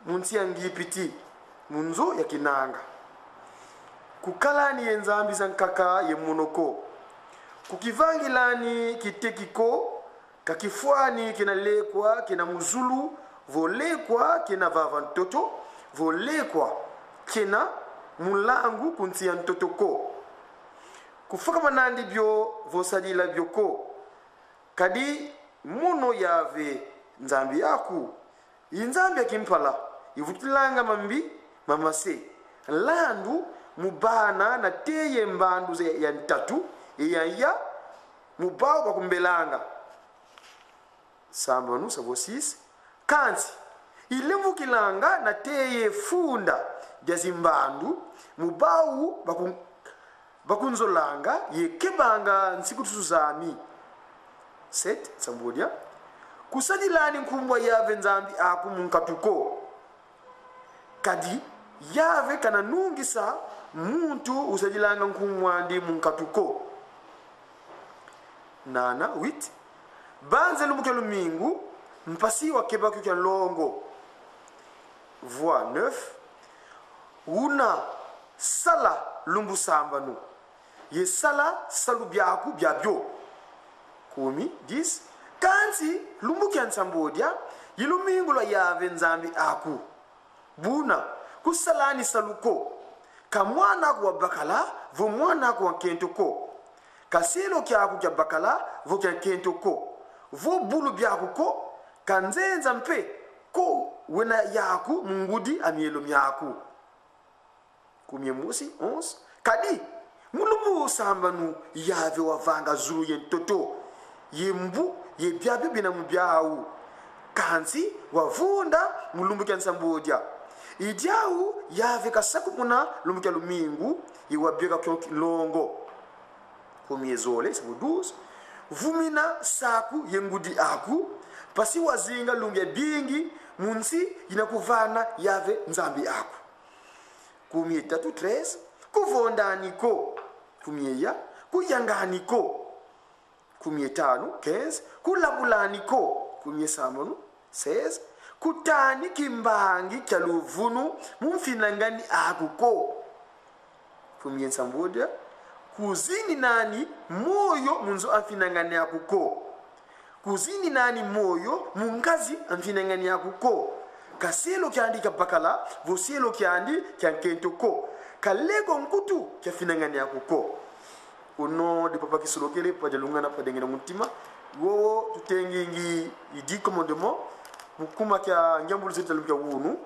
munsi angipiti munzo ya kinanga kukalani yenzambi zankaka ye monoko kukivangilani kitekiko kakifwani kinalekwa kina muzulu volekwa kina vava ntoto volekwa kina mulangu kunsi ya ntotoko kufaka manandi byo vosalila byoko kadi muno yave nzambi yaku inzambi yakimpala ivutilanga mambi mamase landu mubana na teye mbandu ya ntatu ya mubao bakumbelanga sambanu savo 6 kansi ilemvukilanga na teye funda jazimbandu mubao bakunzolanga yekebanga nsiku tusuzami 7 sambodia kusadilani nkumbwa yave nzambi aku munkatuko kadi yave kana nungisa muntu usadilanga nkumbwa ndi munkatuko nana 8 banze lumuke lumingu mpasi wa kebaku kya longo voix 9 una sala lumbu sambanu ye sala salu byaku byabyo 10 kansi lumbu kya nsambodia yilumingu la yave nzambi aku buna kusalani saluko kamwana kwa bakala vo mwana kwa kentoko kaselo kyaku kya bakala vo kya kentoko vo bulu byaku ko kanzenza mpe ko wena yaku mungudi amielo myaku kumye musi 11 kadi mulubu sambanu yave wavanga zulu yentoto yembu yebyabi bina mubyawu kansi wavunda mulumbu kya nsambodia idiawu yave kasaku muna lumbu kya lumingu yiwabyeka kyo longo kumye zole sabu 12 vumina saku yengudi aku pasi wazinga lunge bingi munsi inakuvana yave nzambi aku kumye 13 kuvondaniko kumye ya kuyanganiko kumye 15 kulabulaniko kumye samonu 16 kutani kimbangi kya luvunu mumfinangani akuko kumye sambodia kuzini nani moyo munzo amfinangani akuko kuzini nani moyo mungazi amfinangani akuko kaselo kyandika bakala voselo kyandi kyankentoko kalego nkutu kyafinangani akuko uno de papa kisolokele pajalungana padengena mutima wo tutengingi idi commandement mukuma kya njambulu zetalumya wunu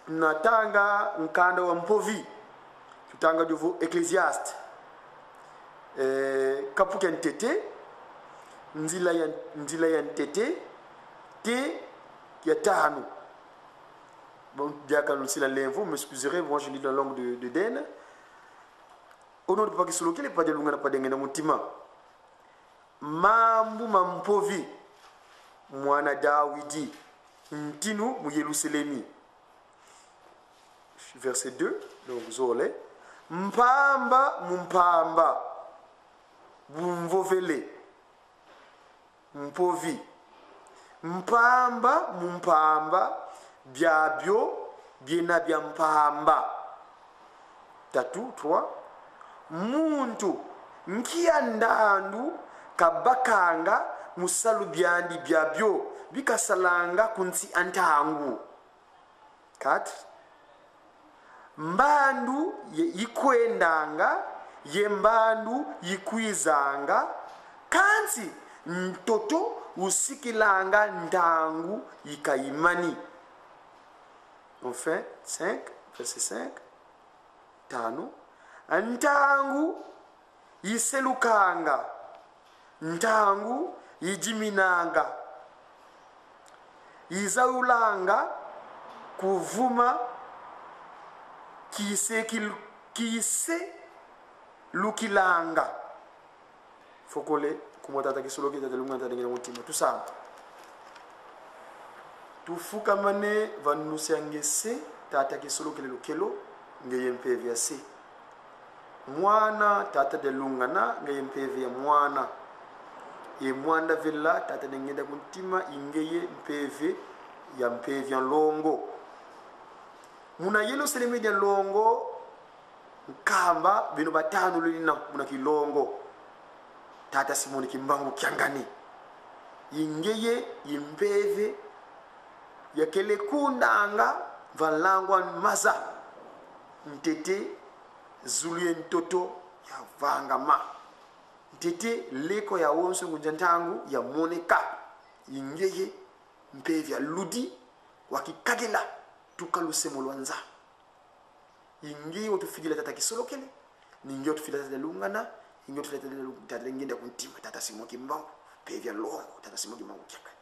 natanga nkanda wa mpovi tutanga devo ecclesiaste kapu kya ntete nzila ya ntete te ya tanu bon diaka lusila l'info m'excuserez moi je lis la langue de Den au nom de papa kisolokele pajalungana padengena mutima mambu mampovi mwana Dawidi ntinu mu Yerusalemi verset 2 donc zole mpamba mumpamba bumvovele mpovi mpamba mumpamba byabyo byena bya mpamba 3 muntu nkia ndandu kabakanga musalu byandi byabyo bikasalanga kunsi antangu 4 mbandu yikwendanga yembandu yikwizanga kansi ntoto usikilanga ndangu yikaimani enfin 5 verset 5 tano ntangu yiselukanga ntangu yijiminanga izaulanga kuvuma kise lukilanga fokole kumotata kisoloki tatalunga tadengera mutima tusamba tufukamane vanusiangese tata kisoloki lukelo ngeyempevya se mwana tata delungana ngeyempevya mwana ye mwanda villa tata dengeda mutima ingeye mpeve ya mpevya longo muna yelo seleme dia longo kamba bino batano lina muna kilongo tata Simoni Kimbangu Kyangani yingeye yimbeve yakele kundanga valangwa maza ntete zulie ntoto ya vangama ntete leko ya wonso ngunjantangu ya moneka yingeye mpevi ya ludi wakikagela tukalusemo lwanza yingi otufigila tata Kisolokele ningi otufila tata Lungana ingi otufila tata ngenda kuntima tata Simoni Kimbangu pevi ya longo tata Simoni Kimbangu Kyangani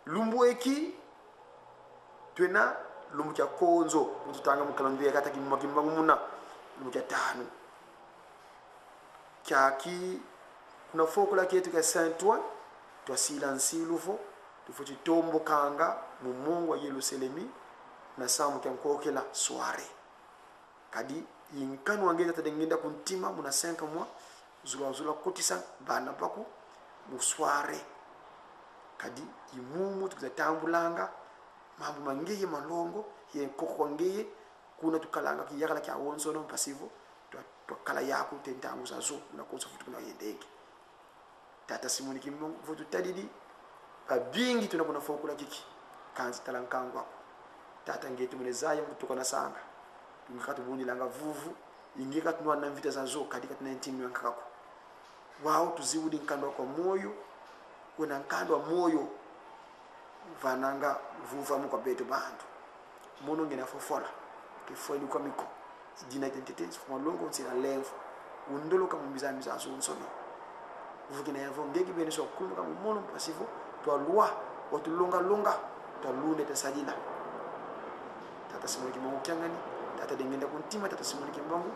lumbu eki twena lumbu kya konzo mututanga mukalandria kata Kimbangu muna lumbu kya tano kyaki kuna fokola kyetu ka Saint-Ouen twasila nsilufo tufuti tombo kanga mumungu wa Yerusalemi na samu kya nkokela soare kadi yinkanu wangenda tadengenda kuntima muna 5 mois zula kotisa bana paku musware kadi imumu tukatambulanga mambo mangeye malongo ye koko ngeye kuna tukalanga kiyakala kya wonso no pasivo twakala yako tentangu zazo na konso futu kuna yendeke tata Simoni Kimbangu futu tadidi kabingi tunapona fokula kiki kanzi talankangwa tata ngetu munezaya mutuko na sanga ngikatu buni langa vuvu ingika tunwa na mvita zazo kadika 19 yankako wao tuziudi nkando kwa moyo kuna nkando wa moyo vananga vuva mu kwa beto bandu mono ngena fofola kifoi kwa miko dina identité fo longo nsina lenfo undolo kama mbiza aso nsono vukina yavo ngeki bene so kulu kama mono pasivo to loi watu longa to lune ta sajina tata Simoni Kimbangu Kyangani tata dengenda kuntima tata Simoni Kimbangu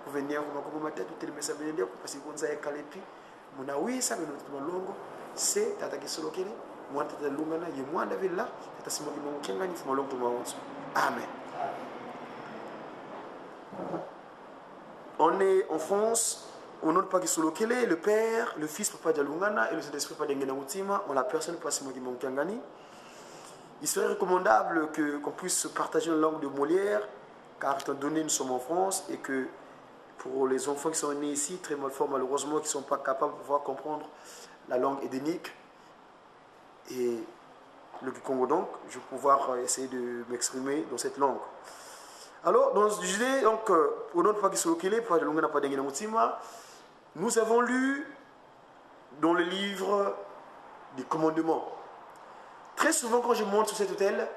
kuvenia kwa makubwa matatu telemesa benendia kupasikunza ekalepi munawisa beno tulongo se tata Kisolokele mwanta tata Lungana ye mwanda villa tata Simoni Kimbangu Kyangani fuma longo tumaonso amen. On est en France, au nom de Papa Kisolokele, le Père, le Fils Papa Dialungana et le Saint-Esprit Papa Dengena Mutima, en la personne de Papa Simoni Kimbangu Kyangani. Il serait recommandable qu'on puisse partager la langue de Molière, car étant donné nous sommes en France et que pour les enfants qui sont nés ici, très fort malheureusement, qui ne sont pas capables de pouvoir comprendre la langue édénique et le Congo, donc, je vais pouvoir essayer de m'exprimer dans cette langue. Alors, dans ce sujet, donc, au nom de Papa Kisolokele, nous avons lu dans le livre des commandements. Très souvent, quand je monte sur cet hôtel,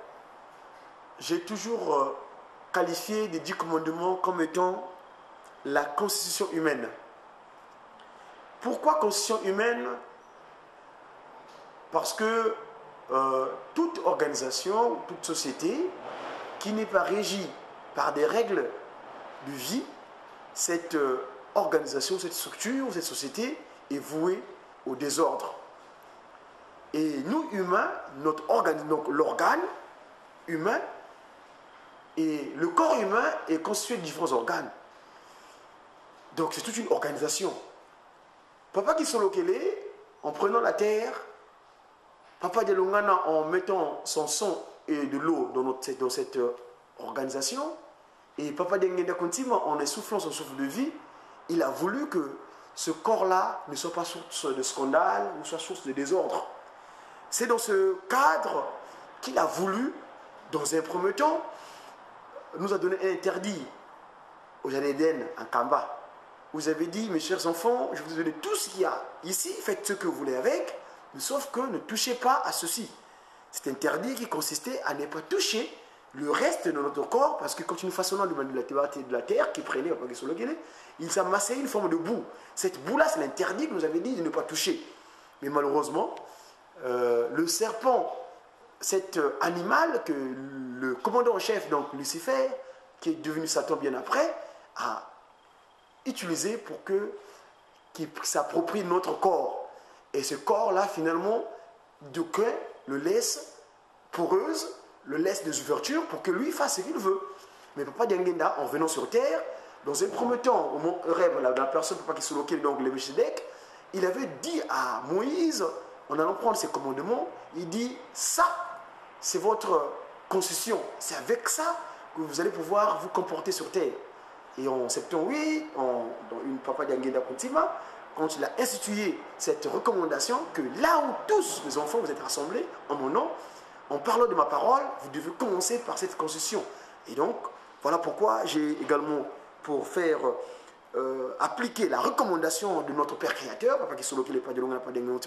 j'ai toujours qualifié les 10 commandements comme étant la constitution humaine. Pourquoi constitution humaine? Parce que toute organisation, toute société qui n'est pas régie par des règles de vie, cette organisation, cette structure, cette société est vouée au désordre. Et nous, humains, notre organe, donc l'organe humain et le corps humain est constitué de différents organes. Donc c'est toute une organisation. Papa Kisolokele, en prenant la terre, Papa Dialungana, en mettant son sang et de l'eau dans cette organisation, et Papa Dengenda Kuntima, en essoufflant son souffle de vie, il a voulu que ce corps-là ne soit pas source de scandale ou soit source de désordre. C'est dans ce cadre qu'il a voulu, dans un premier temps, nous a donné un interdit au Jardin d'Éden, en Kamba. Vous avez dit, mes chers enfants, je vous ai donné tout ce qu'il y a ici, faites ce que vous voulez avec, sauf que ne touchez pas à ceci. C'est interdit qui consistait à ne pas toucher le reste de notre corps, parce que quand nous façonnons de la terre qui prenait, il s'amassait une forme de boue. Cette boue-là, c'est l'interdit que nous avait dit de ne pas toucher. Mais malheureusement, le serpent, cet animal que le commandant en chef, donc Lucifer, qui est devenu Satan bien après, a utilisé pour qu'il s'approprie notre corps. Et ce corps-là, finalement, Dieu le laisse poreuse, le laisse des ouvertures pour que lui fasse ce qu'il veut. Mais Papa Diangenda, en venant sur terre, dans un premier temps, au mont Horeb, la personne Papa Kisolokele, donc le Melchizedek, il avait dit à Moïse, en allant prendre ses commandements, il dit, ça, c'est votre concession. C'est avec ça que vous allez pouvoir vous comporter sur terre. Et en 78, dans une papa d'Angenda Kuntima, quand il a institué cette recommandation, que là où tous les enfants vous êtes rassemblés en mon nom, en parlant de ma parole, vous devez commencer par cette concession. Et donc, voilà pourquoi j'ai également, pour faire appliquer la recommandation de notre Père Créateur, Papa Kisoloki, le Père de Longa,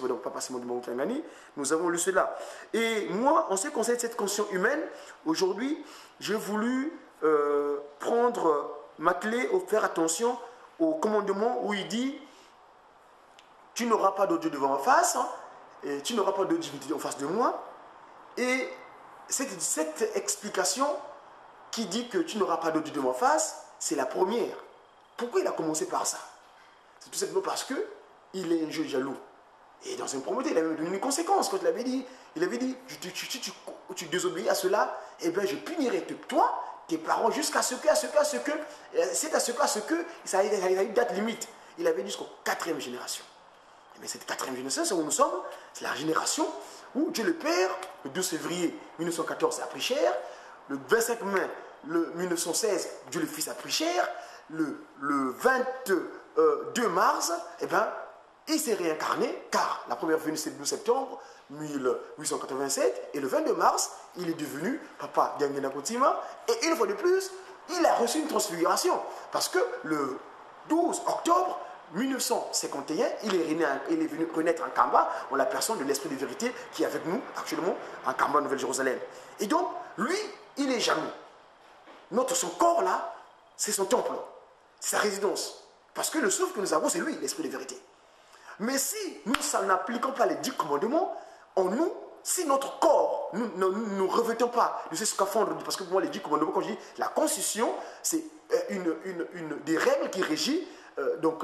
donc Papa Simon de Mangani, nous avons lu cela. Et moi, en ce qui concerne cette conscience humaine, aujourd'hui, j'ai voulu prendre ma clé, faire attention au commandement où il dit tu n'auras pas d'autre Dieu devant ma face, hein, et tu n'auras pas d'autre divinité en face de moi. Et cette explication qui dit que tu n'auras pas d'autre Dieu devant ma face, c'est la première. Pourquoi il a commencé par ça? C'est tout simplement parce qu'il est un Dieu jaloux. Et dans un premier temps, il avait donné une conséquence quand il avait dit tu désobéis à cela, eh bien je punirai toi, tes parents, jusqu'à ce que, ça a une date limite. Il avait dit jusqu'au 4e génération. Mais cette 4e génération, c'est où nous sommes, c'est la génération où Dieu le Père, le 12 février 1914, a pris cher, le 25 mai 1916, Dieu le Fils a pris cher, le 22 mars, eh ben, il s'est réincarné, car la première venue c'est le 12 septembre 1887, et le 22 mars, il est devenu Papa Diangena Kotima, et une fois de plus, il a reçu une transfiguration, parce que le 12 octobre 1951, il est venu renaître en Kamba, en la personne de l'Esprit de vérité qui est avec nous actuellement en Kamba, Nouvelle-Jérusalem. Et donc, lui, il est jaloux. Son corps là, c'est son temple, c'est sa résidence. Parce que le souffle que nous avons, c'est lui, l'Esprit de vérité. Mais si nous n'appliquons pas les 10 commandements, en nous, si notre corps, nous ne revêtons pas de ce scaphandre, parce que pour moi, les 10 commandements, quand je dis la constitution, c'est une des règles qui régit, donc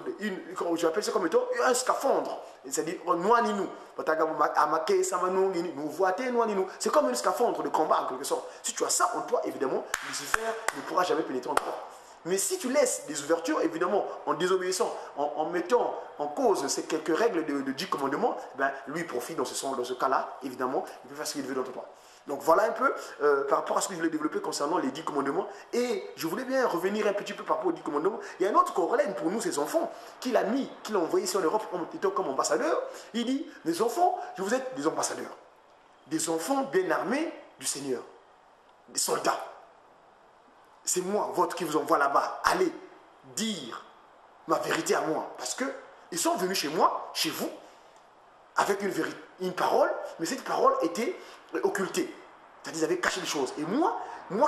j'appelle ça comme étant un scaphandre, c'est-à-dire c'est comme un scaphandre de combat en quelque sorte. Si tu as ça en toi, évidemment, Lucifer ne pourra jamais pénétrer en toi. Mais si tu laisses des ouvertures, évidemment, en désobéissant, en mettant en cause ces quelques règles de 10 commandements, ben, lui profite dans ce cas-là, évidemment, il peut faire ce qu'il veut dans toi. Donc voilà un peu par rapport à ce que je voulais développer concernant les 10 commandements. Et je voulais bien revenir un petit peu par rapport aux 10 commandements. Il y a un autre corollaire pour nous, ces enfants, qu'il a envoyé ici en Europe étant comme ambassadeur. Il dit, mes enfants, vous êtes des ambassadeurs, des enfants bien armés du Seigneur, des soldats. C'est moi, votre, qui vous envoie là-bas. Allez dire ma vérité à moi. Parce qu'ils sont venus chez moi, chez vous, avec une parole, mais cette parole était occultée. C'est-à-dire, ils avaient caché des choses. Et moi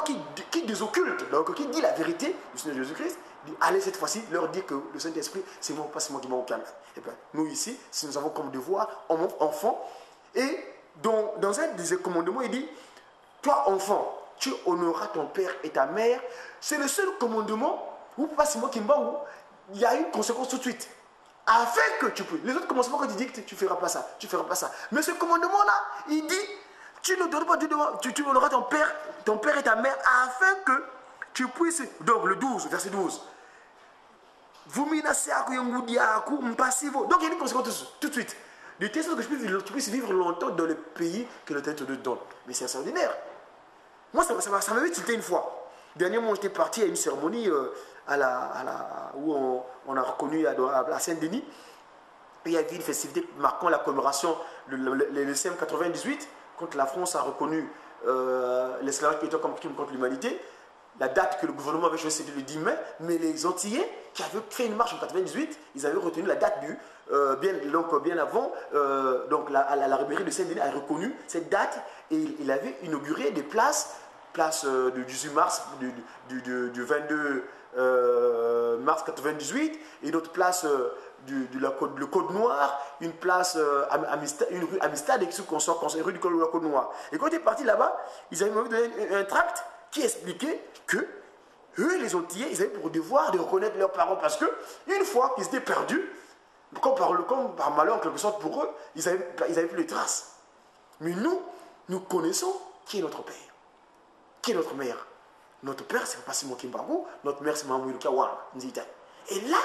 qui désocculte, donc qui dit la vérité du Seigneur Jésus-Christ, dit, allez cette fois-ci leur dire que le Saint-Esprit, c'est moi, pas c'est moi qui m'en occupe. Et bien, nous ici, si nous avons comme devoir, enfant, et dans un des commandements, il dit, toi enfant, tu honoreras ton père et ta mère. C'est le seul commandement où pas c'est moi qui me où il y a une conséquence tout de suite. Afin que tu puisses. Les autres commandements, quand il dit que tu ne feras pas ça, tu ne feras pas ça. Mais ce commandement-là, il dit, tu ne donnes pas tu honoreras ton père et ta mère, afin que tu puisses. Donc le 12, verset 12. Vous menacez à donc il y a une conséquence tout de suite. De telle sorte que tu puisses vivre longtemps dans le pays que le Seigneur te donne. Mais c'est extraordinaire. Moi, ça m'avait tilté une fois. Dernièrement, j'étais parti à une cérémonie où on a reconnu à Saint-Denis. Il y avait une festivité marquant la commémoration de l'ECM 98, quand la France a reconnu l'esclavage comme crime contre l'humanité. La date que le gouvernement avait choisie, c'était le 10 mai, mais les Antillais qui avaient fait une marche en 98, ils avaient retenu la date bien avant, la mairie de Saint-Denis a reconnu cette date et il avait inauguré des place du 18 mars, du 22 mars 98, et d'autres places le Code Noir, une place une rue Amistad, et rue du Code Noir. Et quand il est parti là-bas, ils avaient donné un tract qui expliquait que eux, les Antillais, ils avaient pour devoir de reconnaître leurs parents, parce que une fois qu'ils étaient perdus, comme par malheur en quelque sorte pour eux, ils avaient plus les traces. Mais nous connaissons qui est notre père, qui est notre mère. Notre père, c'est Papa Simon Kimbarou, notre mère, c'est Mamou Kawan. Et là,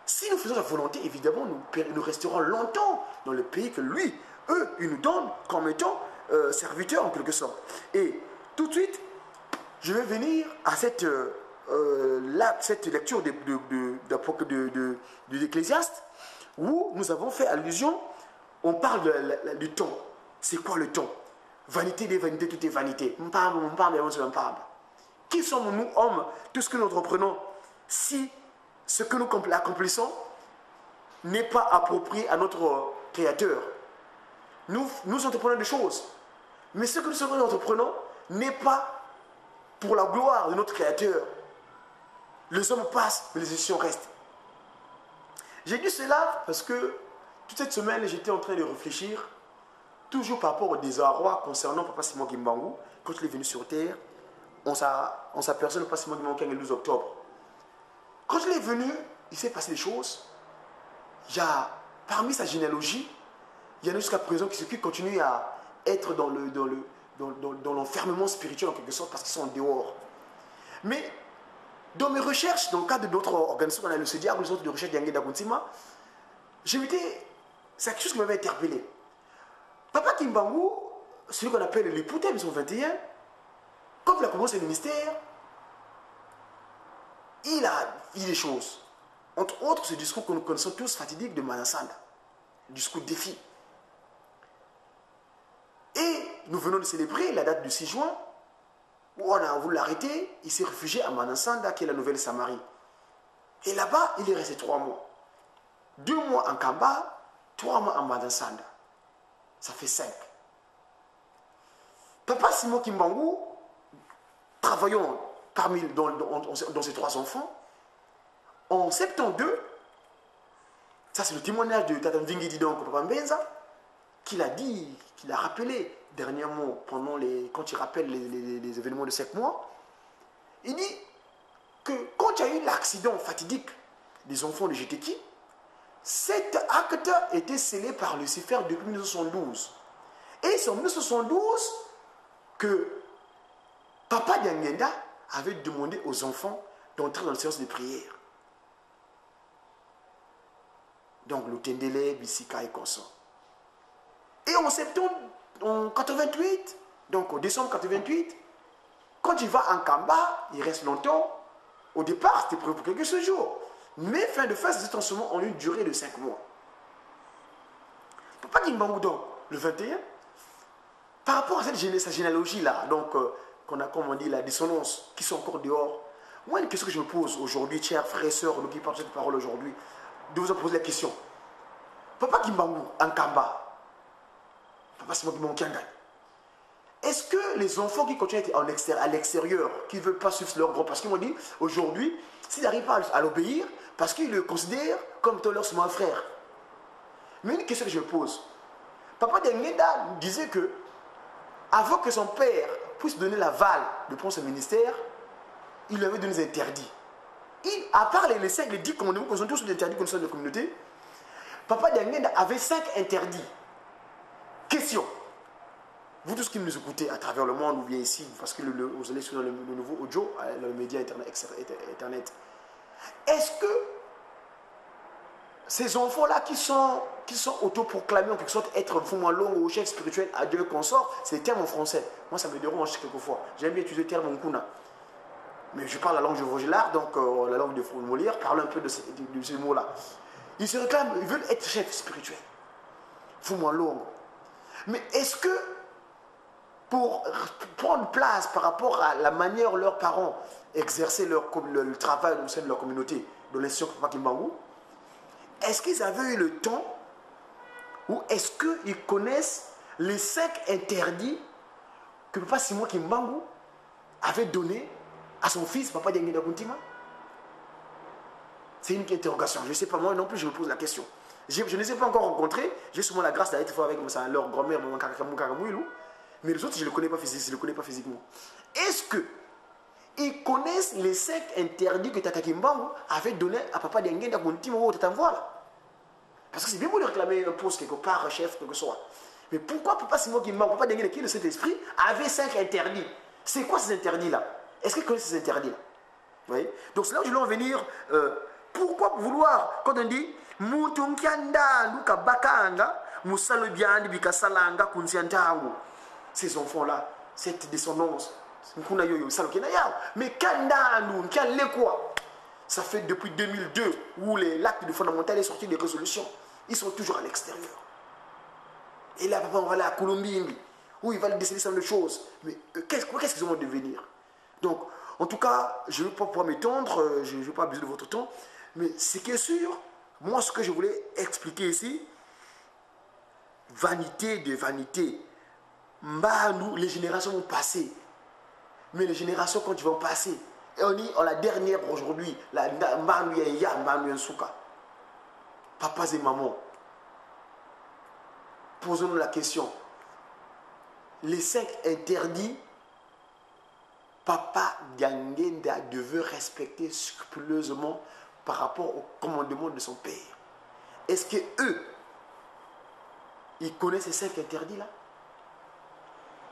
si nous faisons la volonté, évidemment, nous resterons longtemps dans le pays que eux, ils nous donnent comme étant serviteurs en quelque sorte. Et tout de suite, je vais venir à cette lecture de l'Ecclésiaste où nous avons fait allusion, on parle du temps. C'est quoi le temps? Vanité des vanités, tout est vanité. Qui sommes-nous, hommes? Tout ce que nous entreprenons, si ce que nous accomplissons n'est pas approprié à notre Créateur. Nous entreprenons des choses, mais ce que nous entreprenons n'est pas pour la gloire de notre Créateur. Les hommes passent, mais les décisions restent. J'ai dit cela parce que toute cette semaine, j'étais en train de réfléchir, toujours par rapport au désarroi concernant Papa Simon Kimbangu. Quand il est venu sur Terre, on s'aperçoit que Papa Simon Kimbangu le 12 octobre. Quand il est venu, il s'est passé des choses. Il y a, parmi sa généalogie, il y en a jusqu'à présent qui continuent à être dans l'enfermement spirituel en quelque sorte parce qu'ils sont en dehors. Mais dans mes recherches, dans le cadre de notre organisation, on a le CEDIAR, le centre de recherche d'Yangé d'Aguntima, c'est quelque chose qui m'avait interpellé. Papa Kimbangu, celui qu'on appelle l'époux thème 21, quand il a commencé le ministère, il a dit des choses. Entre autres, ce discours que nous connaissons tous, fatidique de Manasanda, le discours défi. Et nous venons de célébrer la date du 6 juin, où on a voulu l'arrêter, il s'est réfugié à Manasanda, qui est la Nouvelle-Samarie. Et là-bas, il est resté 3 mois. 2 mois en Kamba, 3 mois en Manasanda. Ça fait 5. Papa Simon Kimbangu, travaillant dans ses 3 enfants, en 72, ça c'est le témoignage de Tata Mvingi Didon, Papa Mbenza, qu'il a dit, qu'il a rappelé dernièrement, quand il rappelle les événements de 5 mois, il dit que quand il y a eu l'accident fatidique des enfants de Jeteki, cet acte était scellé par Lucifer depuis 1972. Et c'est en 1972 que Papa Diangenda avait demandé aux enfants d'entrer dans le séance de prière. Donc le Tendele, Bissika et consorts. Et en septembre, en 88, donc en décembre 88, quand il va en Kamba, il reste longtemps. Au départ, c'était prévu pour quelques jours. Mais fin de phase, ces transformations ont une durée de 5 mois. Papa Kimbangu, donc, le 21, par rapport à sa généalogie-là, donc, qu'on a, comme on dit, la dissonance, qui sont encore dehors, moi, une question que je me pose aujourd'hui, chers frères et sœurs, nous qui parlons cette parole aujourd'hui, de vous poser la question. Papa Kimbangu, en Kamba, Papa Simon Kimbangu Kiangai, est-ce que les enfants qui continuent à l'extérieur, qui ne veulent pas suivre leur groupe, parce qu'ils m'ont dit, aujourd'hui, s'ils n'arrivent pas à l'obéir, parce qu'ils le considèrent comme étant leur small frère. Mais une question que je me pose, Papa Diangenda disait que, avant que son père puisse donner l'aval de prendre ce ministère, il lui avait donné des interdits. À part les 5, les 10 commandements, nous sommes tous des interdits que nous sommes de la communauté, Papa Diangenda avait 5 interdits. Question. Vous tous qui nous écoutez à travers le monde ou bien ici, parce que vous allez sur le nouveau audio, le média internet, est-ce que ces enfants-là qui sont autoproclamés en quelque sorte être Fuma Longo ou chef spirituel à Dieu consort, c'est des termes en français. Moi ça me dérange quelquefois. J'aime bien utiliser le terme en kuna. Mais je parle la langue de Vogelaar, donc la langue de Molière, parle un peu de ces mots-là. Ils se réclament, ils veulent être chefs spirituels. Fuma Longo. Mais est-ce que pour prendre place par rapport à la manière dont leurs parents exerçaient le travail au sein de leur communauté, de l'institution Papa Kimbangu, est-ce qu'ils avaient eu le temps ou est-ce qu'ils connaissent les 5 interdits que Papa Simon Kimbangu avait donnés à son fils, Papa Diangenda Kuntima? C'est une interrogation. Je ne sais pas, moi non plus, je me pose la question. Je ne les ai pas encore rencontrés. J'ai souvent la grâce d'être avec leur grand-mère, Maman Kakakamouilou. Mais les autres, je ne les connais pas physiquement. Est-ce qu'ils connaissent les 5 interdits que Tata Kimbangu avait donnés à Papa Diangenda Kuntima ou Tata Mvoila? Parce que c'est bien beau de réclamer un poste quelque part, chef, quelque soit. Mais pourquoi Papa Simon Kimbangu, Papa Diangenda, qui est le Saint-Esprit, avait 5 interdits? C'est quoi ces interdits-là? Est-ce qu'ils connaissent ces interdits-là? Vous voyez? Donc c'est là où je veux en venir. Pourquoi vouloir, quand on dit ces enfants-là, cette descendance, Mais quand quoi? Ça fait depuis 2002 où l'acte de fondamental est sorti des résolutions. Ils sont toujours à l'extérieur. Et là, papa, on va aller à Colombie, où ils vont décider sur les choses. Mais qu'est-ce qu'ils vont devenir? Donc, en tout cas, je ne vais pas pouvoir m'étendre, je ne vais pas abuser de votre temps. Mais ce qui est sûr, moi, ce que je voulais expliquer ici, vanité de vanité. Nous, les générations vont passer. Mais les générations, quand ils vont passer, et on dit, la dernière aujourd'hui, papas et mamans, posons-nous la question. Les 5 interdits, papa Gangenda devait respecter scrupuleusement par rapport au commandement de son père. Est-ce que eux, ils connaissent ces 5 interdits-là?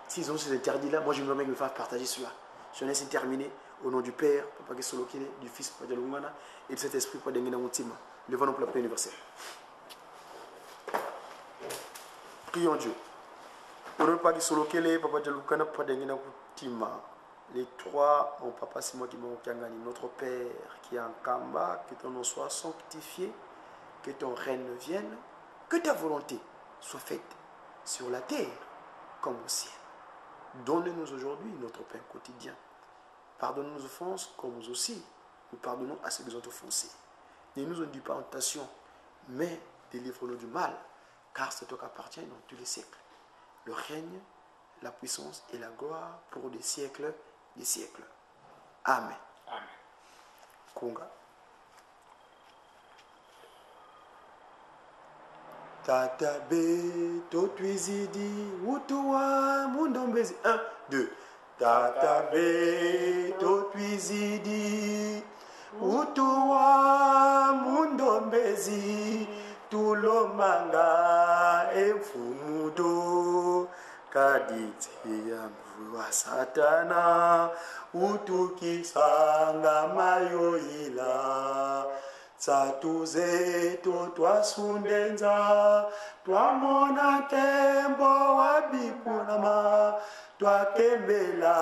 S'ils ont ces interdits-là, moi je me me faire partager cela. Je laisse terminer au nom du Père, Papa Gesolokele, du Fils, Papa Dialungana, et de cet esprit, Papa Dengena Moutima. Levons-nous pour la prière universelle. Prions Dieu. Au nom de Papa Gesolokele, Papa Dialungana, Papa Dengena Moutima. Les 3, mon Papa Simon Kibongani, notre Père qui est en Kamba, que ton nom soit sanctifié, que ton règne vienne, que ta volonté soit faite sur la terre comme au ciel. Donne-nous aujourd'hui notre pain quotidien. Pardonne nos offenses comme nous aussi nous pardonnons à ceux qui nous ont offensés. Ne nous induis pas en tentation, mais délivre-nous du mal, car c'est toi qui appartient dans tous les siècles. Le règne, la puissance et la gloire pour des siècles des siècles. Amen. Amen. Konga. Tatabe totwizidi utuwa mundombezi 1, 2. Tatabe totwizidi utuwa mundombezi tulomanga emfumudo kaditi ya mvua satana utukisanga mayoila Satuzeto twasundenza twamona tembo wabikunama twakembela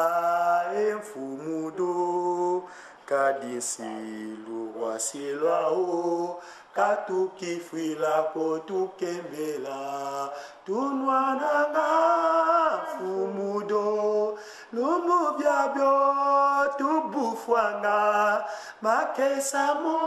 emfumudo kadinsilu wasilwao katukifwilako tukembela tunwananga fumudo lumubyabyo tubufwanga makesamo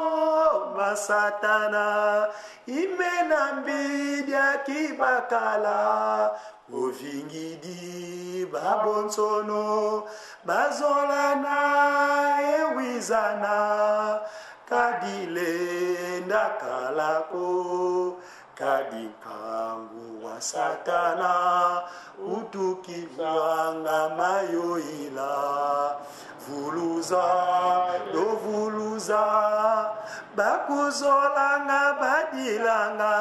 masatana imena mbidya kibakala ovingidi babonsono bazolana ewizana kadilenda kalako kadinkangu wa satana utukivanga mayoila vuluza dovuluza bakuzolanga badilanga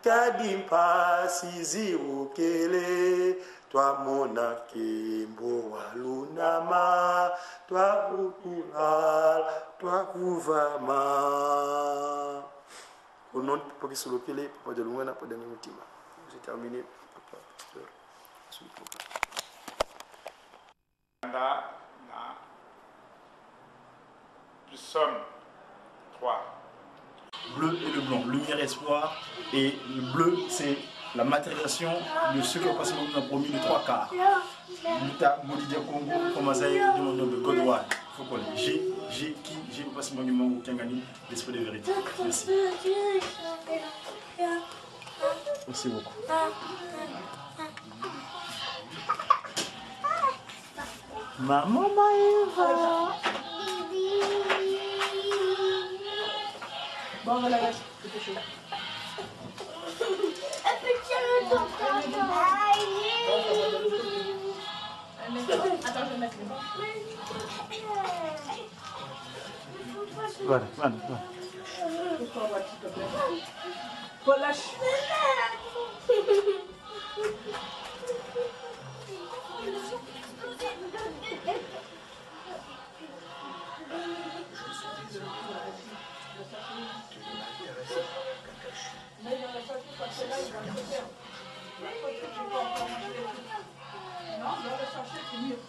kadimpasi ziukele twamona kembo walunama twakukula twakuvama. Au nom de Papa Gesolokele, Papa Dialungana, Papa Dengena Moutima. J'ai terminé, Papa Pasteur. Psaume 3. Bleu et le blanc, lumière, espoir, et le bleu c'est la matérialisation de ce que le passé nous a promis de 3 quarts. Luta Bodidia Congo, comme ça est de mon nom de Godouane. Il faut qu'on ait j'ai le passé nous a Kangani, l'esprit de vérité. Merci. Merci beaucoup. Maman Maëva. Bon, on va la lâcher, c'est chaud. Attends, je vais mettre les mains. Voilà. Paul, lâche. Non, on va le chercher, c'est mieux.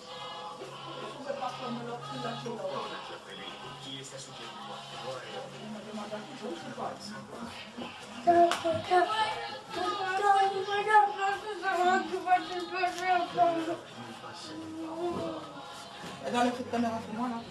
Dans le truc de caméra, pour moi, là.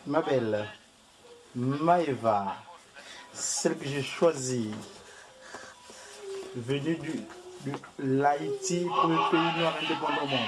Ma belle, Maëva, celle que j'ai choisie, venu de l'Haïti, premier pays noir indépendant au monde.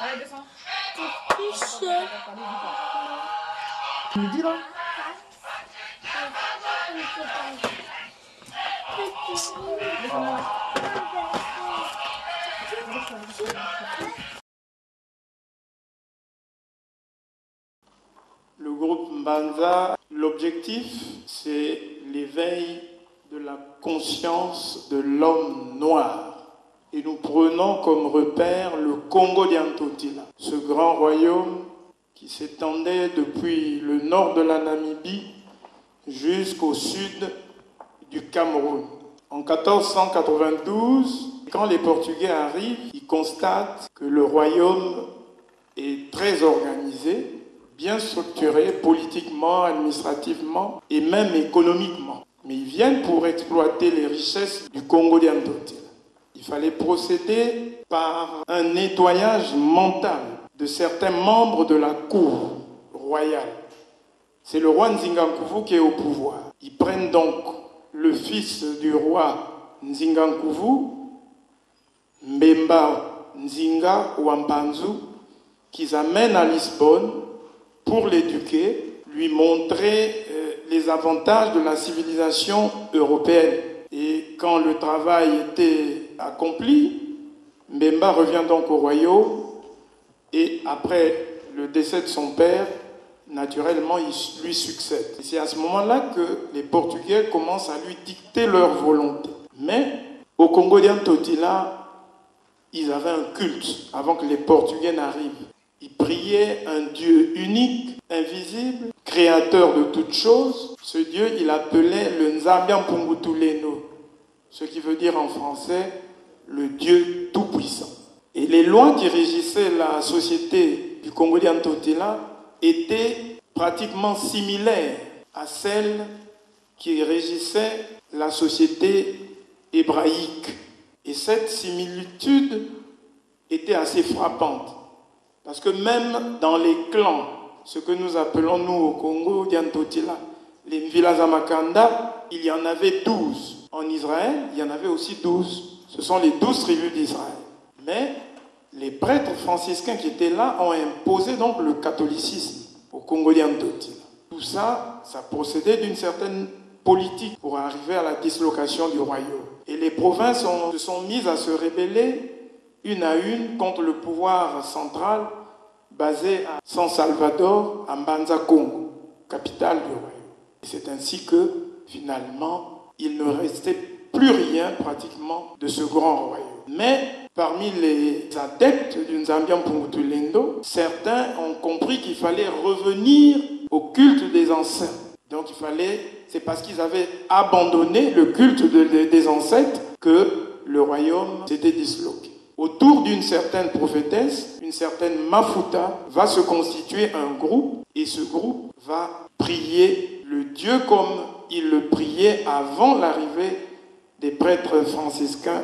Allez, descends. Tu me dis là? Le groupe Mbanza, l'objectif, c'est l'éveil de la conscience de l'homme noir. Et nous prenons comme repère le Congo d'Antotila, ce grand royaume qui s'étendait depuis le nord de la Namibie jusqu'au sud du Cameroun. En 1492, quand les Portugais arrivent, ils constatent que le royaume est très organisé, bien structuré politiquement, administrativement et même économiquement. Mais ils viennent pour exploiter les richesses du Congo d'Antotila. Il fallait procéder par un nettoyage mental de certains membres de la cour royale. C'est le roi Nzingankuvu qui est au pouvoir. Ils prennent donc le fils du roi Nzingankuvu, Mbemba Nzinga Wampanzu, qu'ils amènent à Lisbonne pour l'éduquer, lui montrer les avantages de la civilisation européenne. Et quand le travail était accompli, Mbemba revient donc au royaume et après le décès de son père, naturellement, il lui succède. Et c'est à ce moment-là que les Portugais commencent à lui dicter leur volonté. Mais au Congo d'Antotila, ils avaient un culte avant que les Portugais n'arrivent. Ils priaient un Dieu unique, invisible, créateur de toutes choses. Ce Dieu, il appelait le Nzambian Pungutuleno, ce qui veut dire en français le Dieu tout-puissant. Et les lois qui régissaient la société du Congo d'Antotila étaient pratiquement similaires à celles qui régissaient la société hébraïque. Et cette similitude était assez frappante. Parce que même dans les clans, ce que nous appelons nous au Congo d'Antotila, les Mvilazamakanda, il y en avait 12. En Israël, il y en avait aussi 12. Ce sont les 12 tribus d'Israël. Mais les prêtres franciscains qui étaient là ont imposé donc le catholicisme au Congo d'Antotila. Tout ça, ça procédait d'une certaine politique pour arriver à la dislocation du royaume. Et les provinces se sont mises à se rebeller une à une contre le pouvoir central basé à San Salvador, à Mbanza Congo, capitale du royaume. Et c'est ainsi que, finalement, il ne restait plus rien pratiquement de ce grand royaume. Mais parmi les adeptes du Nzambian Pungutulendo, certains ont compris qu'il fallait revenir au culte des ancêtres. Donc c'est parce qu'ils avaient abandonné le culte des ancêtres que le royaume s'était disloqué. Autour d'une certaine prophétesse, une certaine Mafuta, va se constituer un groupe et ce groupe va prier le Dieu comme il le priait avant l'arrivée des prêtres franciscains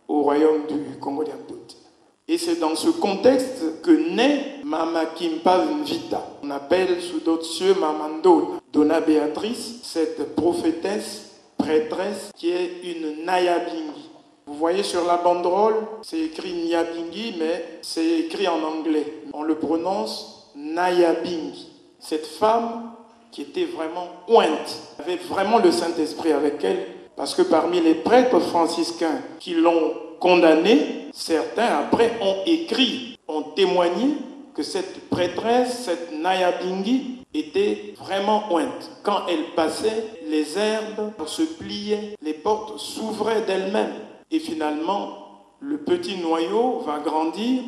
au royaume du Congo d'Antotila. Et c'est dans ce contexte que naît Mama Kimpa Nvita. On appelle sous d'autres cieux Mamandona, Donna Béatrice, cette prophétesse, prêtresse qui est une Nyabingi. Vous voyez sur la banderole, c'est écrit Nyabingi, mais c'est écrit en anglais. On le prononce Nyabingi. Cette femme qui était vraiment ointe, avait vraiment le Saint-Esprit avec elle, parce que parmi les prêtres franciscains qui l'ont condamné, certains après ont écrit, ont témoigné que cette prêtresse, cette Nyabingi, était vraiment ointe. Quand elle passait, les herbes se pliaient, les portes s'ouvraient d'elles-mêmes. Et finalement, le petit noyau va grandir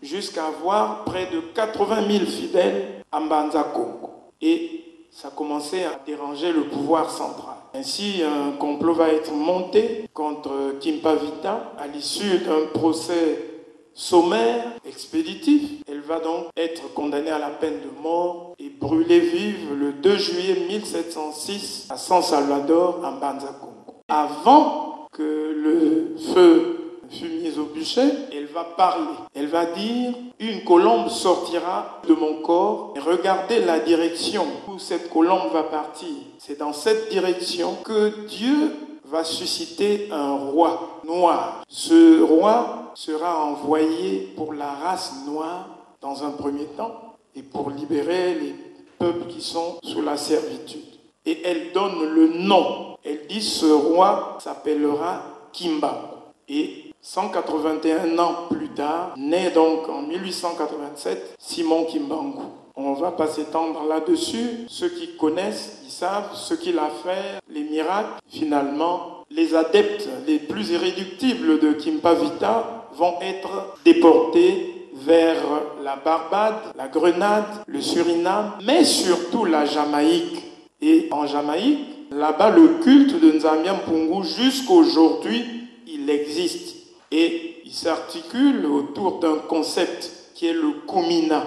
jusqu'à avoir près de 80 000 fidèles à Mbanza Congo. Et ça commençait à déranger le pouvoir central. Ainsi, un complot va être monté contre Kimpa Vita à l'issue d'un procès sommaire, expéditif. Elle va donc être condamnée à la peine de mort et brûlée vive le 2 juillet 1706 à San Salvador, en Mbanza Congo. Avant que le feu fut mis au bûcher, elle va parler. Elle va dire « Une colombe sortira de mon corps et regardez la direction où cette colombe va partir. C'est dans cette direction que Dieu va susciter un roi noir. Ce roi sera envoyé pour la race noire dans un premier temps et pour libérer les peuples qui sont sous la servitude. » Et elle donne le nom. Elle dit « Ce roi s'appellera Kimba. » Et 181 ans plus tard, né donc en 1887, Simon Kimbangu. On ne va pas s'étendre là-dessus. Ceux qui connaissent, ils savent ce qu'il a fait, les miracles. Finalement, les adeptes les plus irréductibles de Kimpa Vita vont être déportés vers la Barbade, la Grenade, le Suriname, mais surtout la Jamaïque. Et en Jamaïque, là-bas, le culte de Nzamia Mpungu, jusqu'aujourd'hui, il existe. Et il s'articule autour d'un concept qui est le Kumina.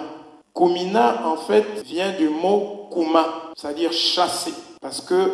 Kumina, en fait, vient du mot Kuma, c'est-à-dire chasser. Parce que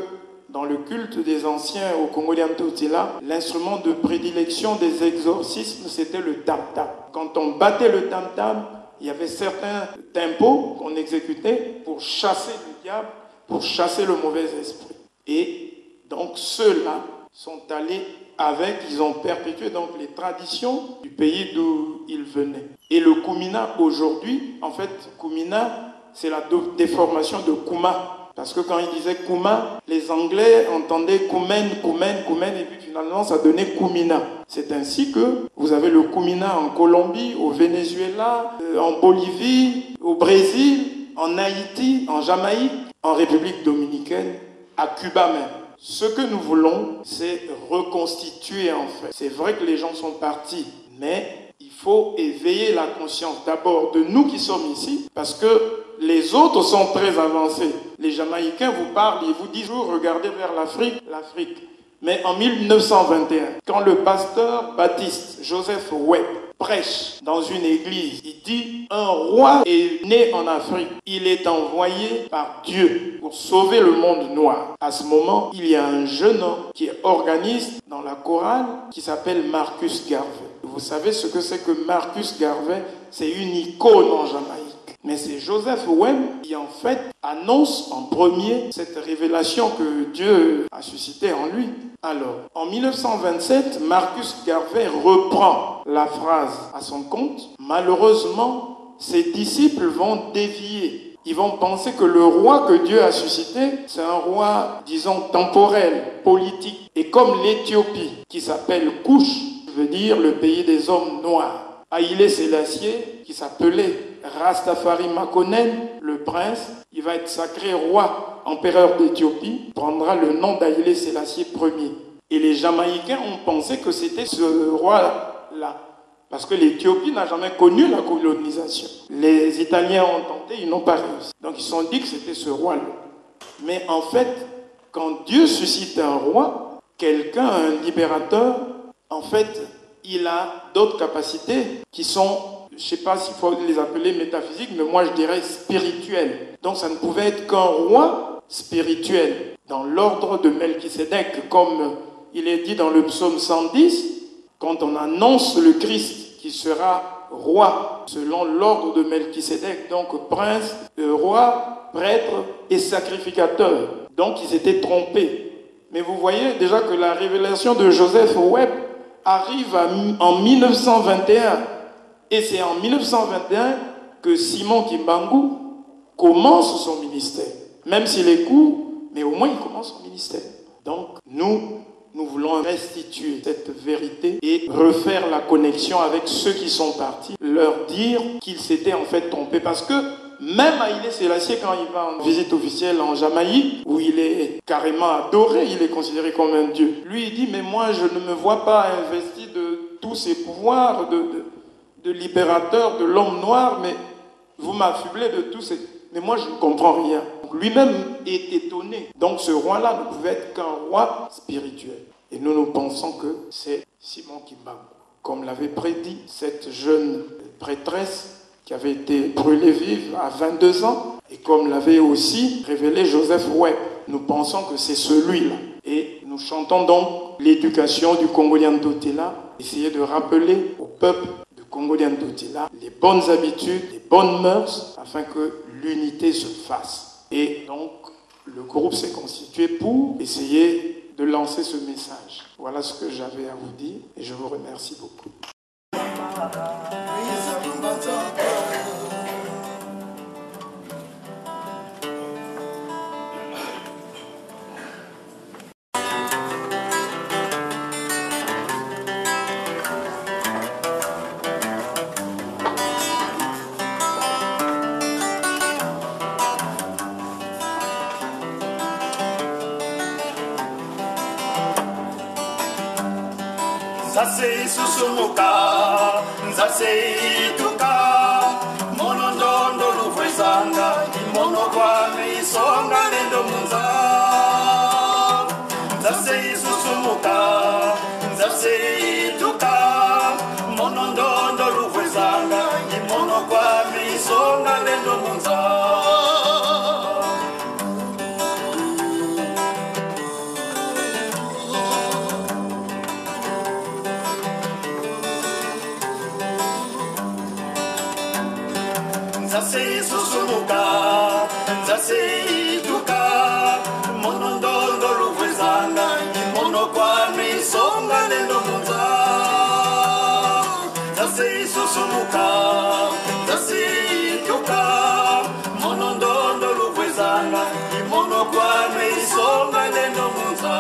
dans le culte des anciens au Congo-Liantotila, l'instrument de prédilection des exorcismes, c'était le tam-tam. Quand on battait le tam-tam, il y avait certains tempos qu'on exécutait pour chasser le diable, pour chasser le mauvais esprit. Et donc ceux-là sont allés avec, ils ont perpétué donc les traditions du pays d'où ils venaient. Et le Kumina aujourd'hui, en fait, Kumina, c'est la déformation de Kuma. Parce que quand ils disaient Kuma, les Anglais entendaient Kumen, et puis finalement ça donnait Kumina. C'est ainsi que vous avez le Kumina en Colombie, au Venezuela, en Bolivie, au Brésil, en Haïti, en Jamaïque, en République dominicaine, à Cuba même. Ce que nous voulons, c'est reconstituer en fait. C'est vrai que les gens sont partis, mais il faut éveiller la conscience d'abord de nous qui sommes ici, parce que les autres sont très avancés. Les Jamaïcains vous parlent, ils vous disent toujours regardez vers l'Afrique. Mais en 1921, quand le pasteur baptiste Joseph Webb prêche dans une église, il dit un roi est né en Afrique. Il est envoyé par Dieu pour sauver le monde noir. À ce moment, il y a un jeune homme qui est organiste dans la chorale qui s'appelle Marcus Garvey. Vous savez ce que c'est que Marcus Garvey? C'est une icône en Jamaïque. Mais c'est Joseph Webb qui en fait annonce en premier cette révélation que Dieu a suscitée en lui. Alors, en 1927, Marcus Garvey reprend la phrase à son compte. Malheureusement, ses disciples vont dévier. Ils vont penser que le roi que Dieu a suscité, c'est un roi, disons, temporel, politique. Et comme l'Éthiopie, qui s'appelle Kush, veut dire le pays des hommes noirs. Haïlé Sélassié, qui s'appelait Rastafari Makonnen, le prince, il va être sacré roi, empereur d'Éthiopie, prendra le nom d'Haïlé Sélassié Ier. Et les Jamaïcains ont pensé que c'était ce roi-là, parce que l'Éthiopie n'a jamais connu la colonisation. Les Italiens ont tenté, ils n'ont pas réussi. Donc ils se sont dit que c'était ce roi-là. Mais en fait, quand Dieu suscite un roi, quelqu'un, un libérateur, en fait, il a d'autres capacités qui sont, je ne sais pas s'il faut les appeler métaphysiques, mais moi je dirais spirituelles. Donc ça ne pouvait être qu'un roi spirituel, dans l'ordre de Melchisédek, comme il est dit dans le psaume 110, quand on annonce le Christ qui sera roi selon l'ordre de Melchisédek, donc prince, roi, prêtre et sacrificateur. Donc ils étaient trompés. Mais vous voyez déjà que la révélation de Joseph Webb arrive en 1921. Et c'est en 1921 que Simon Kimbangu commence son ministère. Même s'il est court, mais au moins il commence son ministère. Donc nous voulons restituer cette vérité et refaire la connexion avec ceux qui sont partis, leur dire qu'ils s'étaient en fait trompés. Parce que Même Haïlé Sélassié, quand il va en visite officielle en Jamaïque, où il est carrément adoré, il est considéré comme un dieu. Lui, il dit, mais moi, je ne me vois pas investi de tous ces pouvoirs de libérateur de l'homme noir, mais vous m'affublez de tous ces... Mais moi, je ne comprends rien. Lui-même est étonné. Donc, ce roi-là ne pouvait être qu'un roi spirituel. Et nous pensons que c'est Simon Kimbangu. Comme l'avait prédit cette jeune prêtresse qui avait été brûlée vive à 22 ans, et comme l'avait aussi révélé Joseph Webb, nous pensons que c'est celui-là. Et nous chantons donc l'éducation du Congolien Ndotela, essayer de rappeler au peuple de Congolien Ndotela les bonnes habitudes, les bonnes mœurs, afin que l'unité se fasse. Et donc, le groupe s'est constitué pour essayer de lancer ce message. Voilà ce que j'avais à vous dire, et je vous remercie beaucoup. Nzase susumuka, nzase ituka, mono ndondo lufwezanga, imono kwame isonga lendo munza. Nzase susumuka, nzase ituka, mono ndondo lufwezanga, imono kwame isonga lendo munza. Nzase susumuka, nzase ituka, mono ndondo lufwezanga, imono kwame isonga lendo munza. Nzase susumuka, nzase ituka, mono ndondo lufwezanga, imono kwame isonga lendo munza.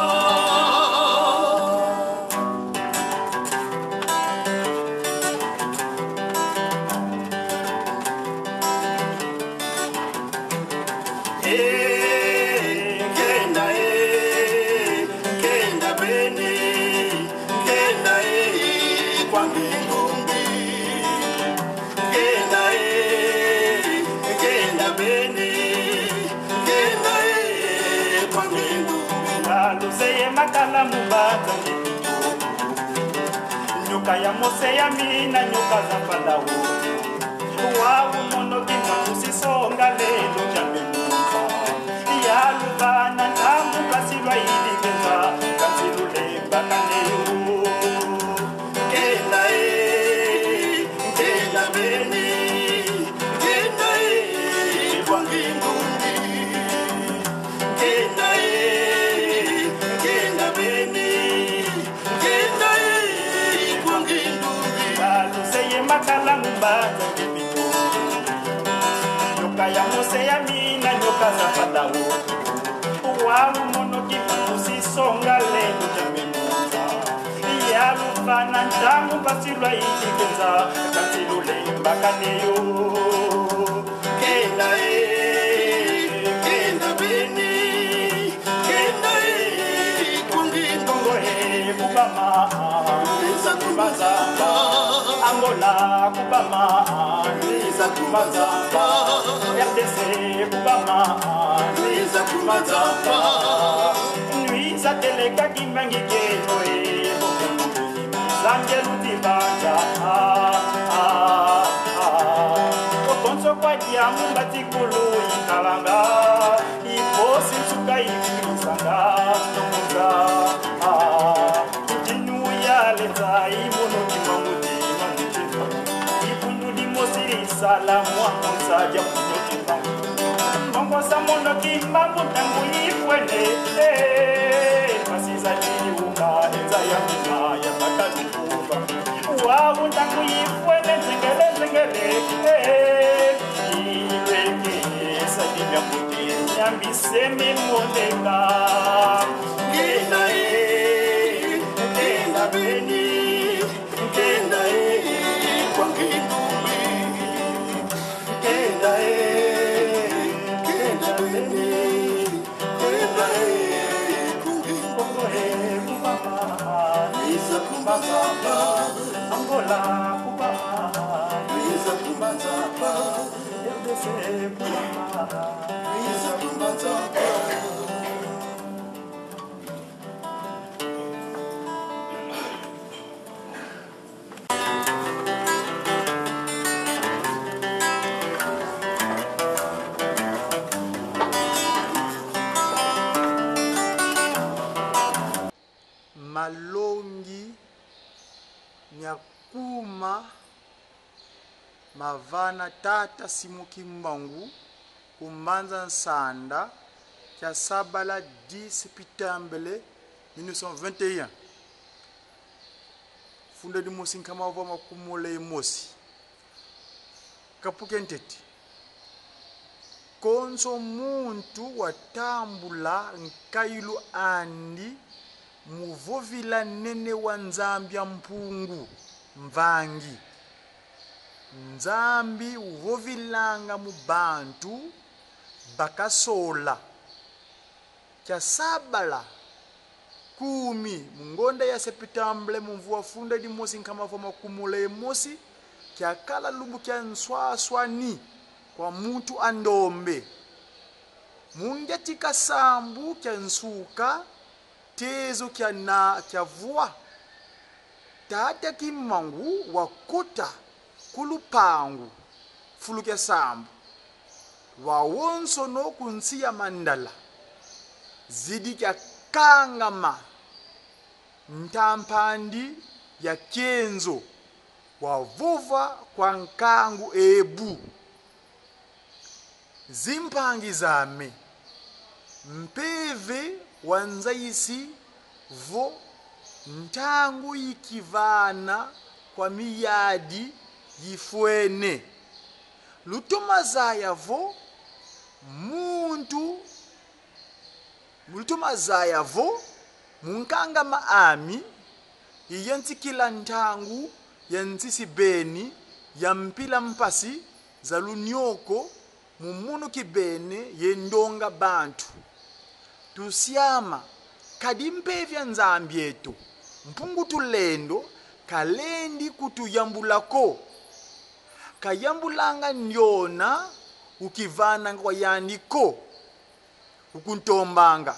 Makala mubata nyuka ya mose ya mina nyuka za palawo wawu mono kina usisonga lelo jambe muka ya lubana tamu kasilwa iligeza kasilulemba kaneyo kena beni kena kwa mbinguni kena makala mubata kipito nyoka ya mose ya mina nyoka za palawo wawu mono kipusi songa lelo jamemuza ya lufana ntamu kasilwa ikigenza kasilulemba kaneyo kena beni kena kungingongo kubama nisa kumazamba Angola kubama nisa kumazamba RDC kubama nisa kumazamba Nuisa teleka kimbangi ketoe Zange lutibanja Okonso kwa diamu batikulu ikalanga Iposi suka ifilisanga Numuza Jinu ya leza imono kimamuti salamu amusa ya kutoka Mungu samono kimbangu tangu ifwene Masiza niuka enza ya mina ya takatukufa Wawu tangu ifwene zengele Iweke sadimya kuti nyambisemi moneka Kena beni Kena kwa ngindu Kena Angola Cuba Luisa Kumatapa RDC Kuba Luisa Kumatapa malongi nyakuma mavana tata Simuki Mbangu kumbanza nsanda kya sabala 10 pitambele 1921 funda di mosi nkama wava makumule mosi kapuke nteti konso muntu watambula nkailu andi muvovila nene wa Nzambia mpungu mvangi Nzambi uvovilanga mu bantu bakasola kya sabala 10 mungonda ya septembre mumvua funda di mosi nkama vama kumule mosi kya kala lubu kya nswaswani kwa muntu andombe mungetika sambu kya nsuka tezo kya vua tata Kimangu wakota kulupangu fulu kya sambu wawonso no kunsiya mandala zidi kya kangama ntampandi ya kenzo wavuva kwa nkangu ebu zimpangi zame mpeve wanzaisi vo ntangu ikivana kwa miyadi yifwene lutomazaya vo muntu lutomazaya vo munkanga maami iyentikila ntangu yenzisi beni ya mpila mpasi za lunyoko mumuno kibene yendonga bantu tusiama kadimpe vya Nzambi yetu mpungu tulendo kalendi kutuyambulako kayambulanga nyona ukivana kwa yandiko ukuntombanga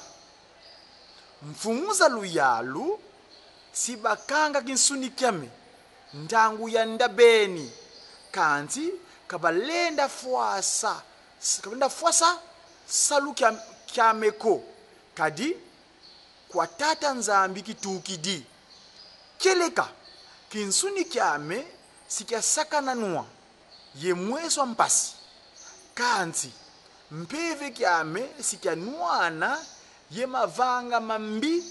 mfunguza luyalu sibakanga kinsuni kyame ntangu ya ndabeni kanti kabalenda fuasa salu kyameko kadi kwa tata Nzambi kitukidi keleka kinsuni kyame sikya sakananwa ye mweso mpasi kanti mpeve kyame sikya nwana ye mavanga mambi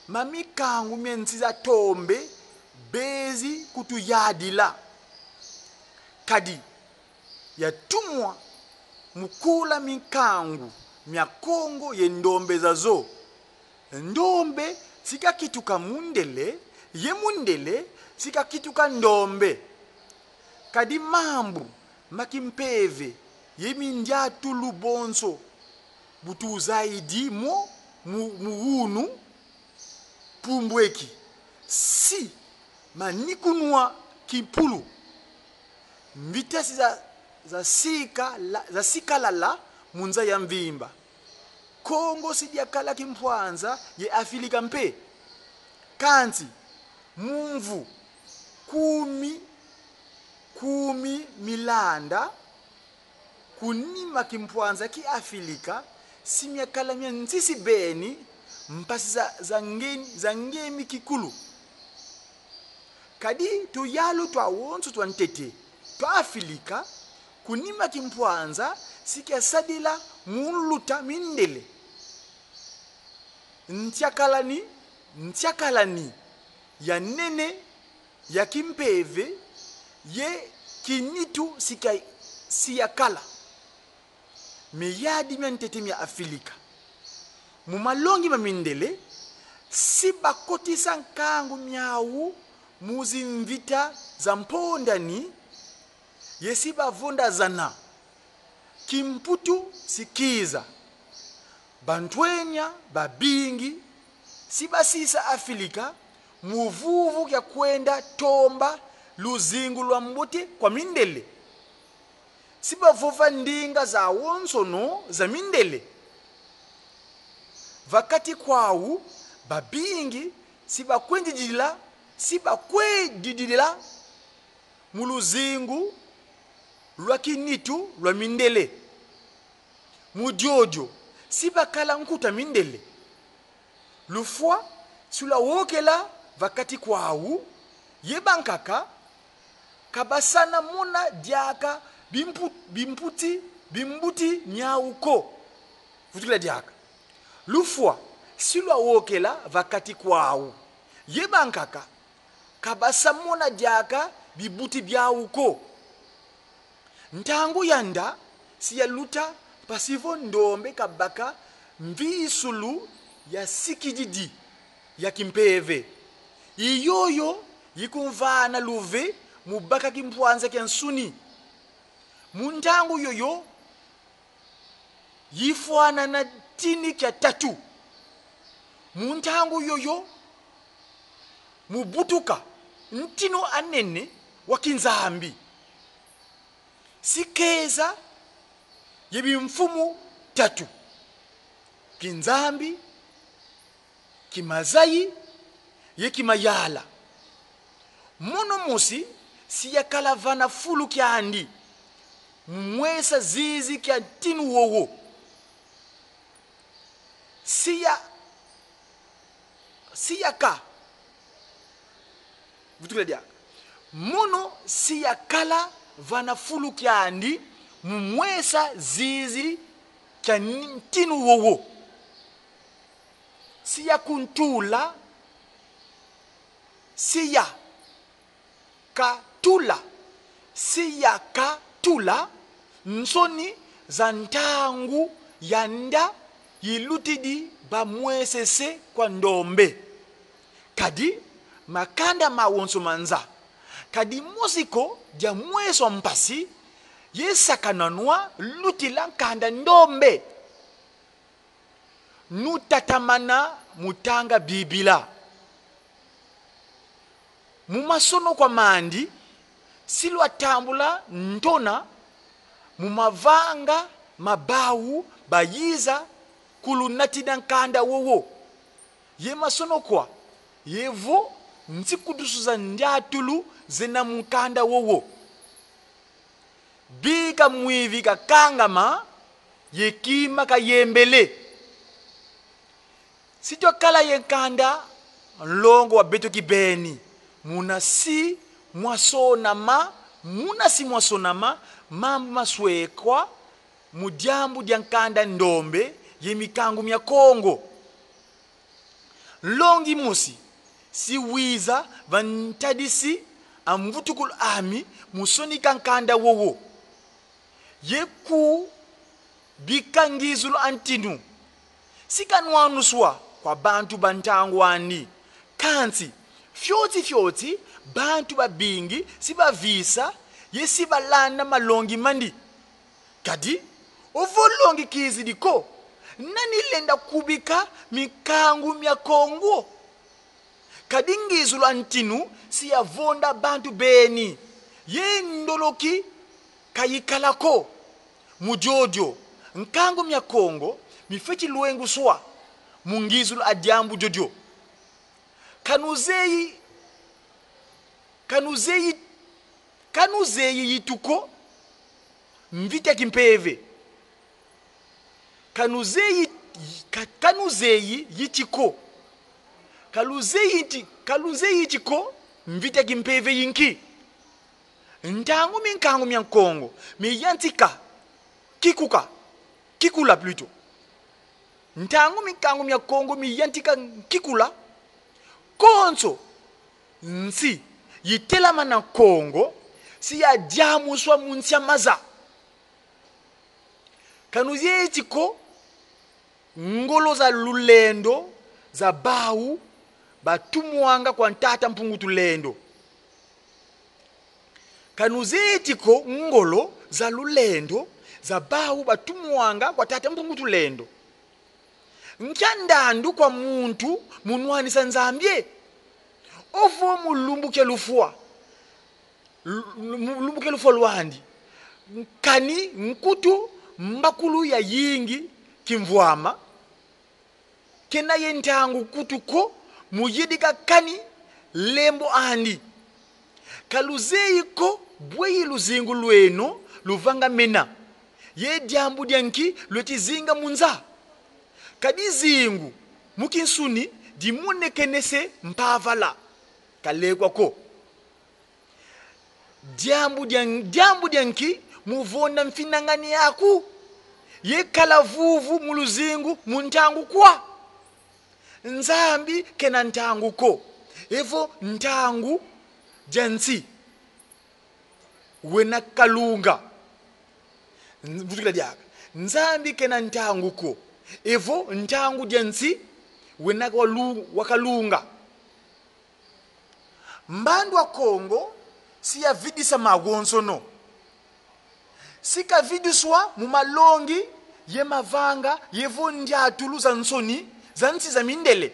mamikangu menziza tombe bezi kutuyadila kadi yatumwa mukula mikangu mya Kongo ye ndombe zazo ndombe sika kituka mundele ye mundele sika kituka ndombe kadi mambu makimpeve ye mindyatu lubonso butu zaidi muunu pumbweki si manikunwa kipulu vitesi za sikalala munza ya mvimba Kongo sijakala kimpwanza ye Afilika mpe kanti mumvu kumi milanda kunima kimpwanza ki Afilika simyakala mya nzisi beni mpasi za ngemi kikulu kadi tuyalu twawonso twantete twa Afilika kunima kimpwanza sikya sadila muluta mindele ntiakalani ya nene ya kimpeve ye kinitu siyakala miyadi myantete mya Afilika mumalongi mamindele sibakotisa nkangu myawu muzimvita za mpondani yesibavonda zana kimputu sikiza bantwenya babingi sibasisa Afilika muvuvu kya kwenda tomba luzingu lwa mbuti kwa mindele. Siba vuva ndinga za wonsono za mindele. Vakati kwawu babingi siba kwendidila muluzingu lwa kinitu lwa mindele. Mudiodio siba kala nkuta mindele. Lufwa sula wokela vakati kwawu yebankaka kabasana muna diaka bimbuti nyauko vutukila diaka. Lufwa sula wokela vakati kwawu yebankaka kabasa muna diaka bibuti byauko. Ntangu yanda siya luta pasivo ndombe kabaka mvisulu ya sikijidi ya kimpeve. Iyoyo yikumvana luve mubaka kimpwanza kensuni. Muntangu yoyo yifwana na tini kya tatu. Muntangu yoyo mubutuka ntino anene wakinzambi. Sikeza yebi mfumu tatu. Kinzambi, kimazayi, yekimayala. Mono musi siya kalavana fulu kya andi. Mwesa zizi kya tinu wowo. Siya ka. Vutukile dia. Mono siya kala vana fulu kya andi. Mwesa zizi kya tinu wowo. Siya kuntula. Siya katula. Siya katula. Nsoni zantangu yanda yilutidi ba mwesese kwa ndombe. Kadi makanda mawonso manza. Kadi mosiko dia mweso mpasi yesakananwa lutila kanda ndombe. Nutatamana mutanga bibila. Mumasono kwa mandi silwa tambula ntona mumavanga mabawu bayiza kulunatida nkanda wowo. Ye masono kwa yevo nsikudusuza ndiatulu zena mkanda wowo. Bika mwivi kakangama yekima kayembele. Sito kala yenkanda longo wa beto kibeni. Munasi mwasonama, munasi mwasonama, mama swekwa, mudiambu diankanda ndombe, yemikangu mya Kongo. Longi musi, si wiza vantadisi, amvutukul ami, musoni kankanda wowo. Yeku bikangizulu antinu. Sikanwa nuswa kwa bantu bantangwani. Kansi, fyoti, bantu babingi, siba visa, yesiba landa malongi mandi. Kadi, ovolongi kizidiko, nani lenda kubika mikangu mya Kongo. Kadi ngizulu antinu, siya vonda bantu beni. Ye ndoloki kayikalako. Mujojo, nkangu mya Kongo, mifechi luengu swa. Mungizulu adiambu jojo. Kanuzeyi yituko mvita kimpeve. Kanuzeyi yitiko. Kanuzeyi yitiko mvita kimpeve yinki. Ntangu minkangu mya Kongo miyantika kikula plutôt. Ntangu minkangu mya Kongo miyantika kikula. Konso nsi yitelama na Kongo siya jamu swa munsia maza. Kanuzie chiko ngolo za lulendo za bawu batumuanga kwa ntata mpungu tulendo. Kanuzie chiko ngolo za lulendo za bawu batumuanga kwa tata mpungu tulendo. Nkyandandu kwa muntu munwani sanzambye. ofo mulumbuke lufua mulumbuke lufua lwandi kani nkutu mbakulu ya yingi kimvwama kena yentangu kutuko muyidika kani lembo andi kaluzeiko bweyi luzingu lweno luvanga mena ye dyambu dyanki lwetizinga munza kadi zingu mukinsuni dimunekenese mpavala kalekwa ko dyambu dyanki muvona mfinangani yaku ye kala vuvu muluzingu muntangu kwa nzambi kena ntangu ko evo ntangu jansi wena kalunga vutukila dyaka nzambi kena ntangu ko evo ntangu jansi wena wakalunga mbandu wa Kongo siya vidisa magonsono sika vidiswa mumalongi ye mavanga yevo ndyatulu za nsoni za nsi za mindele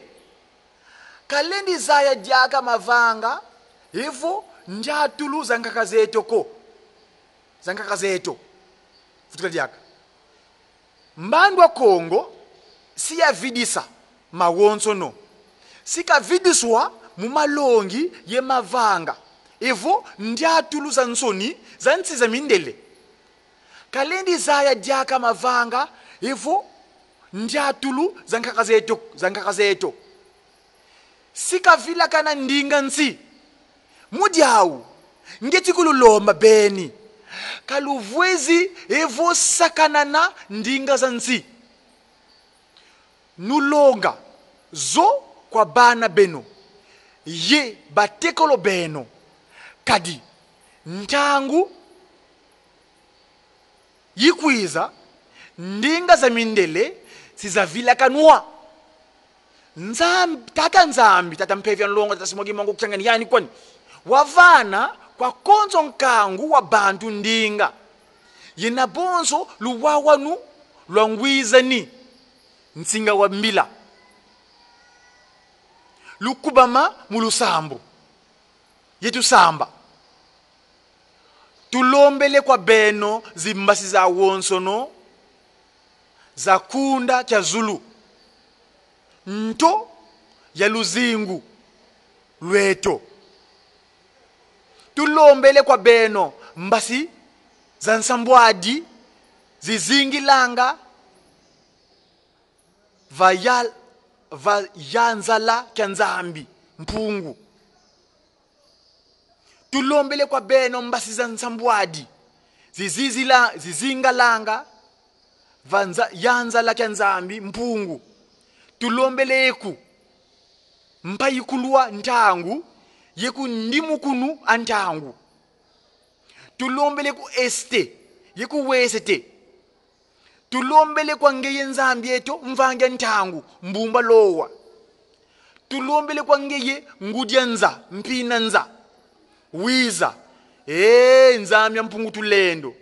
kalendi zaya dyaka mavanga yevo ndyatulu za nkakazeto ko za nkakazeto futika dyaka mbandu wa Kongo siya vidisa magonsono sika vidiswa mumalongi ye mavanga evo ndyatulu za nsoni za nsi za mindele kalendi zaya dyaka mavanga evo ndyatulu za nkakazeto sika vila kana ndinga nsi mudyawu ngetikululomba beni kaluvwezi evo sakanana ndinga za nsi nulonga zo kwa bana beno ye batekolo beno kadi ntangu yikwiza ndinga za mindele sizavila kanwa nzambi tata mpevya nlongo tata simogi mwangu kuchangani yani kwani wavana kwa konzo nkangu wa bantu ndinga yena bonzo luwawanu lwangwiza ni nsinga wa mbila lukubama mulusambu yetu samba tulombele kwa beno zimbasi za wonsono za kunda cha Zulu nto ya luzingu lweto tulombele kwa beno mbasi za nsambwadi zizingilanga vayanzala kya nzambi mpungu tulombele kwa beno mbasi za nsambwadi zizingalanga yanzala kya nzambi mpungu tulombeleku mpayikulwa ntangu yeku ndimukunu antangu tulombeleku este yeku wesete tulombele kwa ngeye nzambi yeto mvanga ntangu mbumba lowa tulombele kwa ngeye ngudya nza mpina nza wiza nzambi ya mpungu tulendo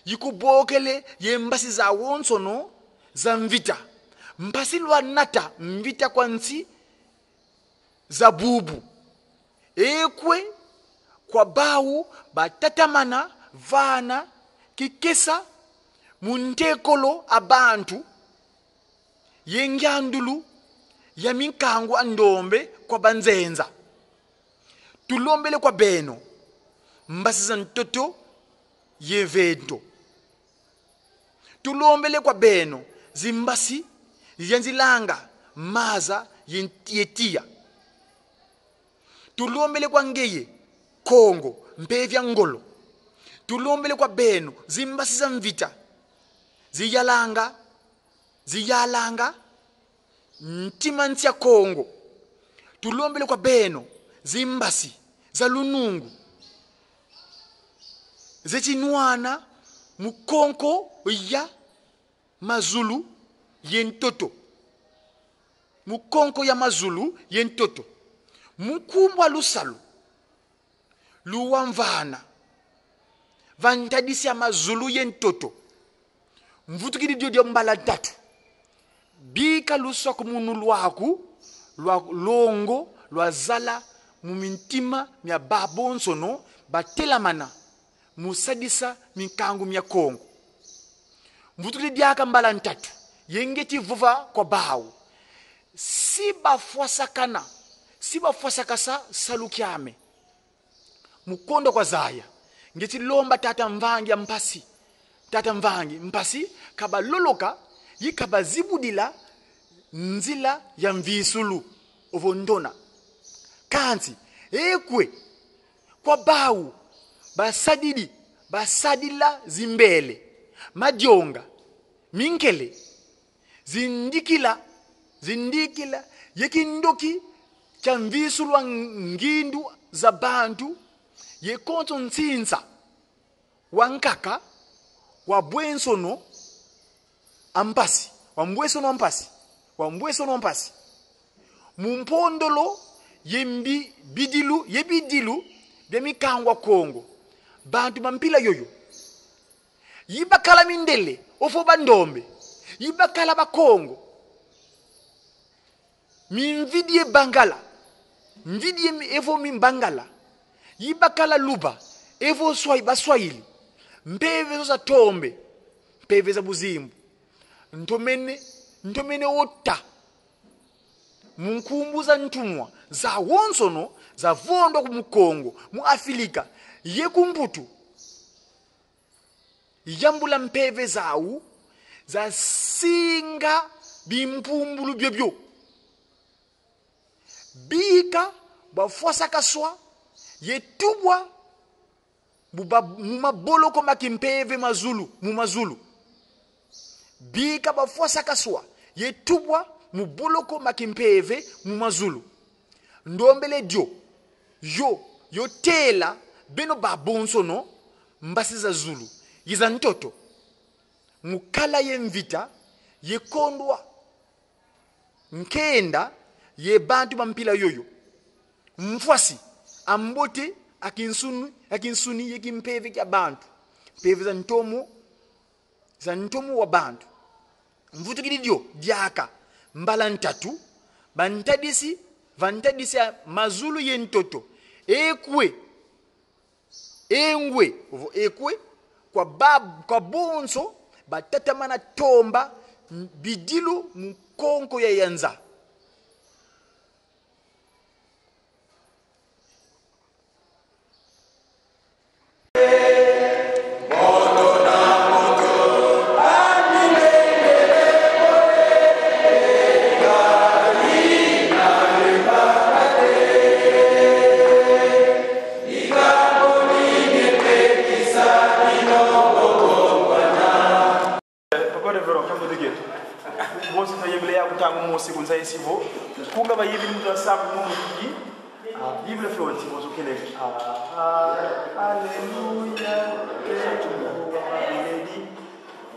yikubokele ye mbasi za wonsono za mvita mbasi lwa nata mvita kwa nsi za bubu ekwe kwa bawu batatamana vana kikesa muntekolo abantu yengyandulu ya minkangu andombe kwa banzenza tulombele kwa beno mbasi za ntoto yevento tulombele kwa beno zimbasi yanzilanga maza yetia tulombele kwa ngeye Kongo mpevya ngolo tulombele kwa beno zimbasi za mvita ziyalanga ntima nsi ya Kongo tulombele kwa beno zimbasi za lunungu zechinwana mukonko ya mazulu yentoto mukonko ya mazulu yentoto mukumbwa lusalu luwamvana vantadisi ya mazulu yentoto mvutukidi dio mbala tatu bika luswa kumunu lwaku lwa longo lwa zala mumintima mya babonsono batelamana musadisa minkangu mya Kongo mvutuli diaka mbala ntatu yengeti vuva kwa bawu siba fwasakasa salukyame mukondo kwa zaya ngeti lomba tata mvangi mpasi kaba loloka yikaba zibudila nzila ya mvisulu ovondona kanzi ekwe kwa bawu basadila zimbele madionga minkele zindikila yekindoki cha mvisulu wa ngindu za bantu yekonso ntsinsa wankaka wambwesono ampasi mumpondolo yebidilu byemikangwa Kongo bantu mampila yoyo yibakala mindele ofo bandombe yibakala bakongo minvidie bangala mvidie evo mimbangala yibakala luba evo baswahili mpeve zo za tombe mpeve za buzimbu ntomene ota munkumbuza ntumwa za wonsono za vondo kumukongo mu Afrika yekumbutu yambula mpeve zawu za singa bimpumbulu byobyo bika bafwasa kaswa yetubwa mumaboloko makimpeve mumazulu bika bafwasa kaswa yetubwa muboloko makimpeve mumazulu ndombele dio yotela beno babonsono mbasi za zulu yiza ntoto mukala yemvita yekondwa nkenda ye bantu bampila yoyo mfwasi ambote akinsuni yekimpeve kya bantu mpeve za ntomo wa bantu mvutukili dio diaka mbala ntatu bantadisi mazulu yentoto engwe kwa bonso batatamana tomba bidilu mkonko ya yanza kunga ba yivi mtu asabu mungu yivi le floti bozo kele haleluya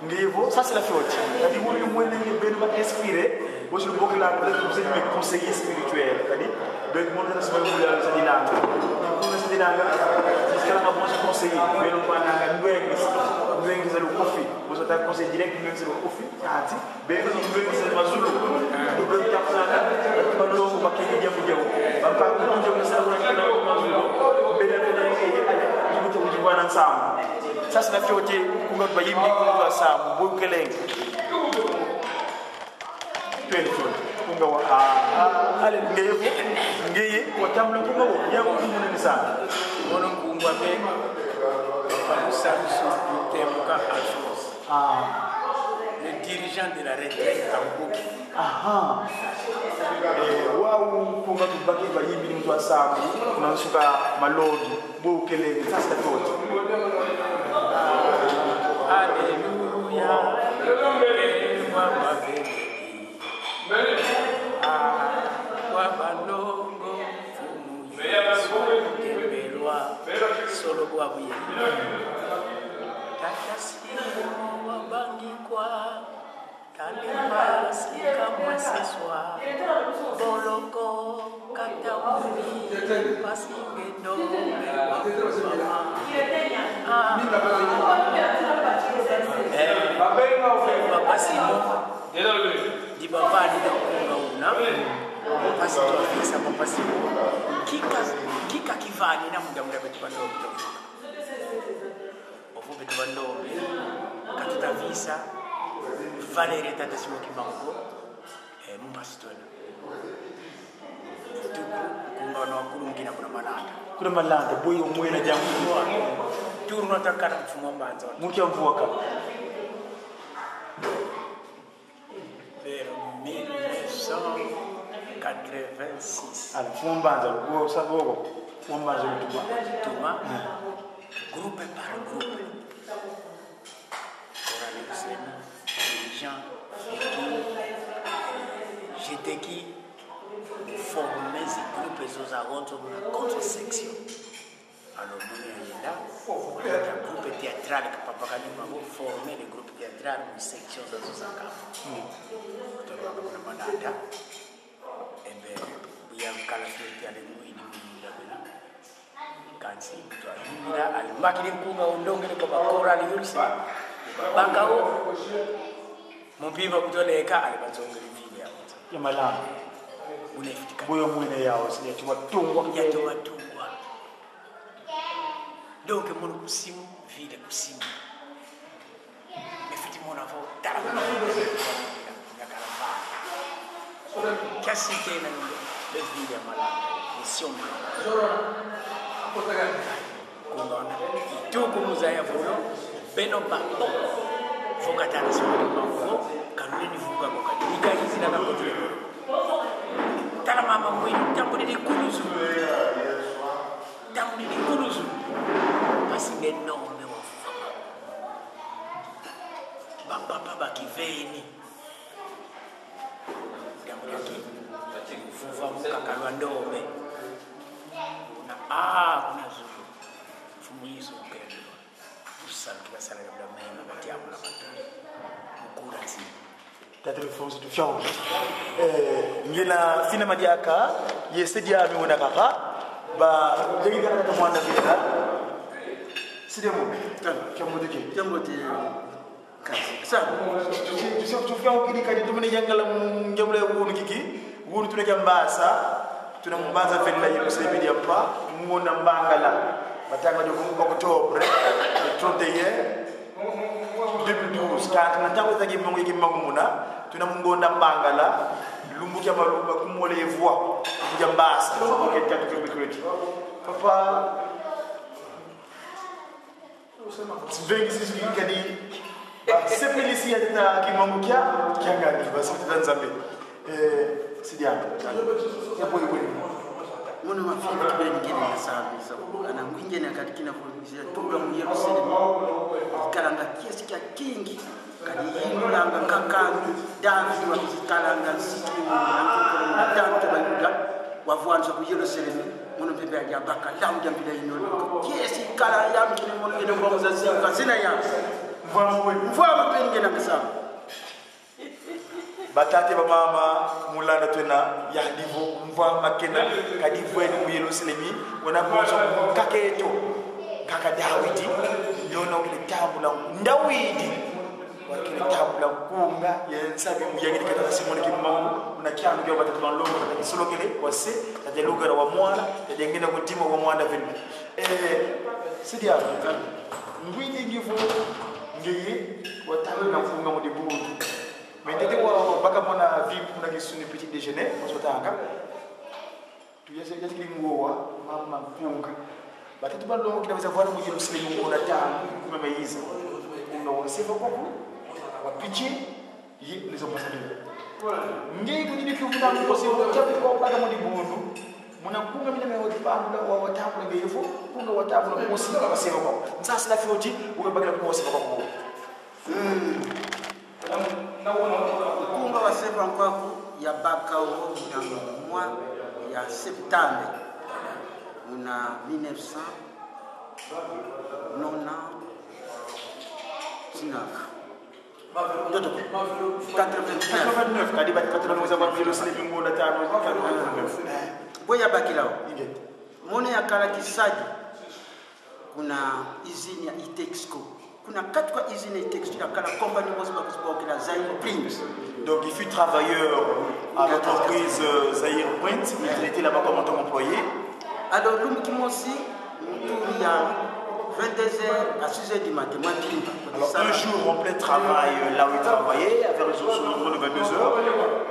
ndivo ça c'est la flotte kadi woni mwene benu ba inspiré bozo bokk la ko vous êtes mes conseillers spirituels kadi be mo na sama mu ya sa dinanga ko na sa dinanga jusqu'à la bon conseiller benu ko na nga ndwengi za kofi bozo ta conseil direct ndwengi za kofi ati benu ndwengi za mazulu do tapana balongo bakini jamu jamu bampa ko jamu sa ko na mazulu benu na ngi yibuto ko jibana nsam ça c'est la flotte ko ngot ba yimni ko do sam bo keleng kunga wa ale ngeye watamla kunga wo yango kumune ni sana Mono kungwa me Palusa Temuka Alphonse. Le dirigeant de la retraite à Mboki. Wawu kunga tubaki ba yimbi mtu wa sabu kunasuka malodi bo kelele sasa toto Alléluia. Solo buabuye takasimo wabangikwa kalimba sika mwaseswa boloko katamuni pasingedo bapasimo dibavani na kunga una pasi tuafisa bapasimo kika kivani na muda betu bandombe ofu betu bandombe katuta visa Valérie tata simo kimango mumbasitona kungono kulungina kuna malanda boyo mwena jamu turu natakana mfumo mbanza mukia mvua kama vers 1986 ala mfumo mbanza uo sabogo mfumo mbanza tuma groupe par groupe j'étais qui formé ces groupes aux arondes de la contre-section. Alors, nous sommes là, un groupe théâtral que Papa Kadima a formé, le groupe théâtral, une section de Zuzaka. Nous avons un mandat. Et bien, il y a un calafé qui a les mouilles de la Kansi, tu as vu là, il m'a dit que nous avons un chorale de l'Ulsa. Bakao, mon père va vous donner un cas à la maison de l'Ulsa. Il y a malade. Boyo mwine yao sijatuwa tungwa donc mon kusimu vile kusimu effectivement on a fait tala kasi tena le vile malade mission kungona ituko muzaya vulo beno babo fokatana simu kanuni vuka kwa kadika hizi na kote tala mama mwini tambo ni kuluzu basi ngenome wafufa baba kiveni tambo yake fufa mkakalwa ndome na kuna zulu fumuyiso ukendo usala kibasala labda mema kati hapo na matoni mkura ti tatufunzo tufyao ngena fina madiaka yesedia miona kaka ba legi kana to mwanda vita sidemo kemodeke kasi sa tufyao kidi kadi tumene jangala ngemle wonu kiki wonu tuneke mbasa tunambaza villa yesedia pa ngona mbangala batanga jo octobre 31 2012 quand natango zaki mongo kimangumuna tunamungonda mbangala lumbu kya malumba kumole voix njambasa ko kati kwekwetu papa svengi sisi kadi sepelisi ya tata kimangu kya ngani basi tutanzambe sidia ya boyo boyo mwana mafika kibele nyingine ya sabi sababu ana mwingine katikina kuizia toga mu Yerusalemu kalanga kiasi kya kingi kadi yinulanga kakandu David wakikalanga siku na tanto bayuda wavwanza ku Yerusalemu mwana pepe ya baka lamu jambila yinolo kiasi kala ya mkine mwana ngene mboza zika zina ya mvwa mpenge na ngasaba batate ba mama mulanda tena ya divo mvwa makena kadivo ni mu Yerusalemu wana bonso kaketo kaka Dawidi nyono kile tabu la Dawidi wakile tabu la kunga yensabi muyagiri kata simoni kimangu una kyanu gyo batatu ban longo kata solo kile wase kata lugara wa mwana yengena kutima wa mwana vile sidia ngwini ngivu ngiyi watawe na kunga mu dibu mais dès que baka mona vipu na kisuni petit déjeuner osotanga tuyese jati ngowa mama punga batatu balo kinaweza kuwa mu Yerusalemu ngona tano kumemeiza unawasifa kwa wapichi yi lizo pasabili ngi kujidi kifuta mkosi chapi kwa baka mu dibundu munakunga mina meho dipanda wa watabu ngeyefu kunga watabu na kosi kwa sifa kwa sasa la fioti ukabaka kwa sifa kwa kunga wasepa nkwaku ya baka uo mwa ya septembre una 1999 Dodo 89 kadi bati 89 kwa vile sile bingo na tano 89 boya bakilao mone ya kala kisaji kuna izini ya Itexco kuna quatre kwa izini ya Itexco ya kala compagnie mosi ba kuspoke la Zaire Print donc il fut travailleur à l'entreprise Zaire Print il était là-bas comme employé Alors, l'homme qui m'a aussi, il y a 22h à 6h du matin. Alors, un jour en plein travail, là où il travaillait, à vers de 22h.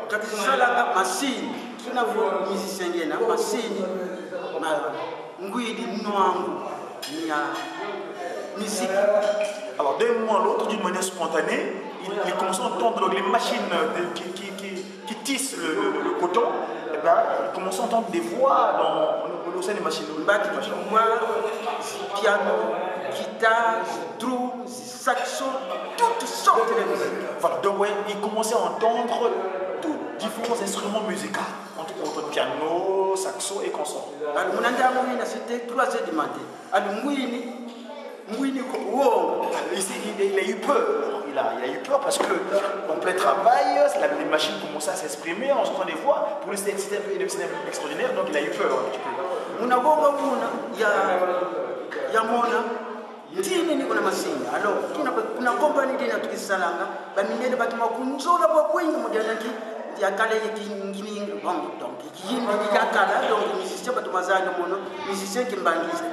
Quand il s'est là, ma signe, qui n'a pas musicien, ma signe, musique. Alors, d'un moment à l'autre, d'une manière spontanée, il commence à entendre les machines qui tissent le coton. Et ben, il commence à entendre des voix au sein des machines. Piano, guitare, drum, saxo, toutes sortes de musique. Voilà, donc ouais, il commençait à entendre tous différents instruments musicaux, entre piano, saxo et consort. Alors, c'était 3h du matin. Alors, il a eu peur. Il a eu peur parce que en plein travail, les machines commençaient à s'exprimer, on entend des voix. Pour lui, c'était extraordinaire, donc il a eu peur un petit peu. Alors, kuna compagnie dina tukisalanga baminene batuma kunzola bwa kwingi mudanaki ya kale yingini bon donc yindi kikakala donc musicien batumazana mono musicien kimbangiza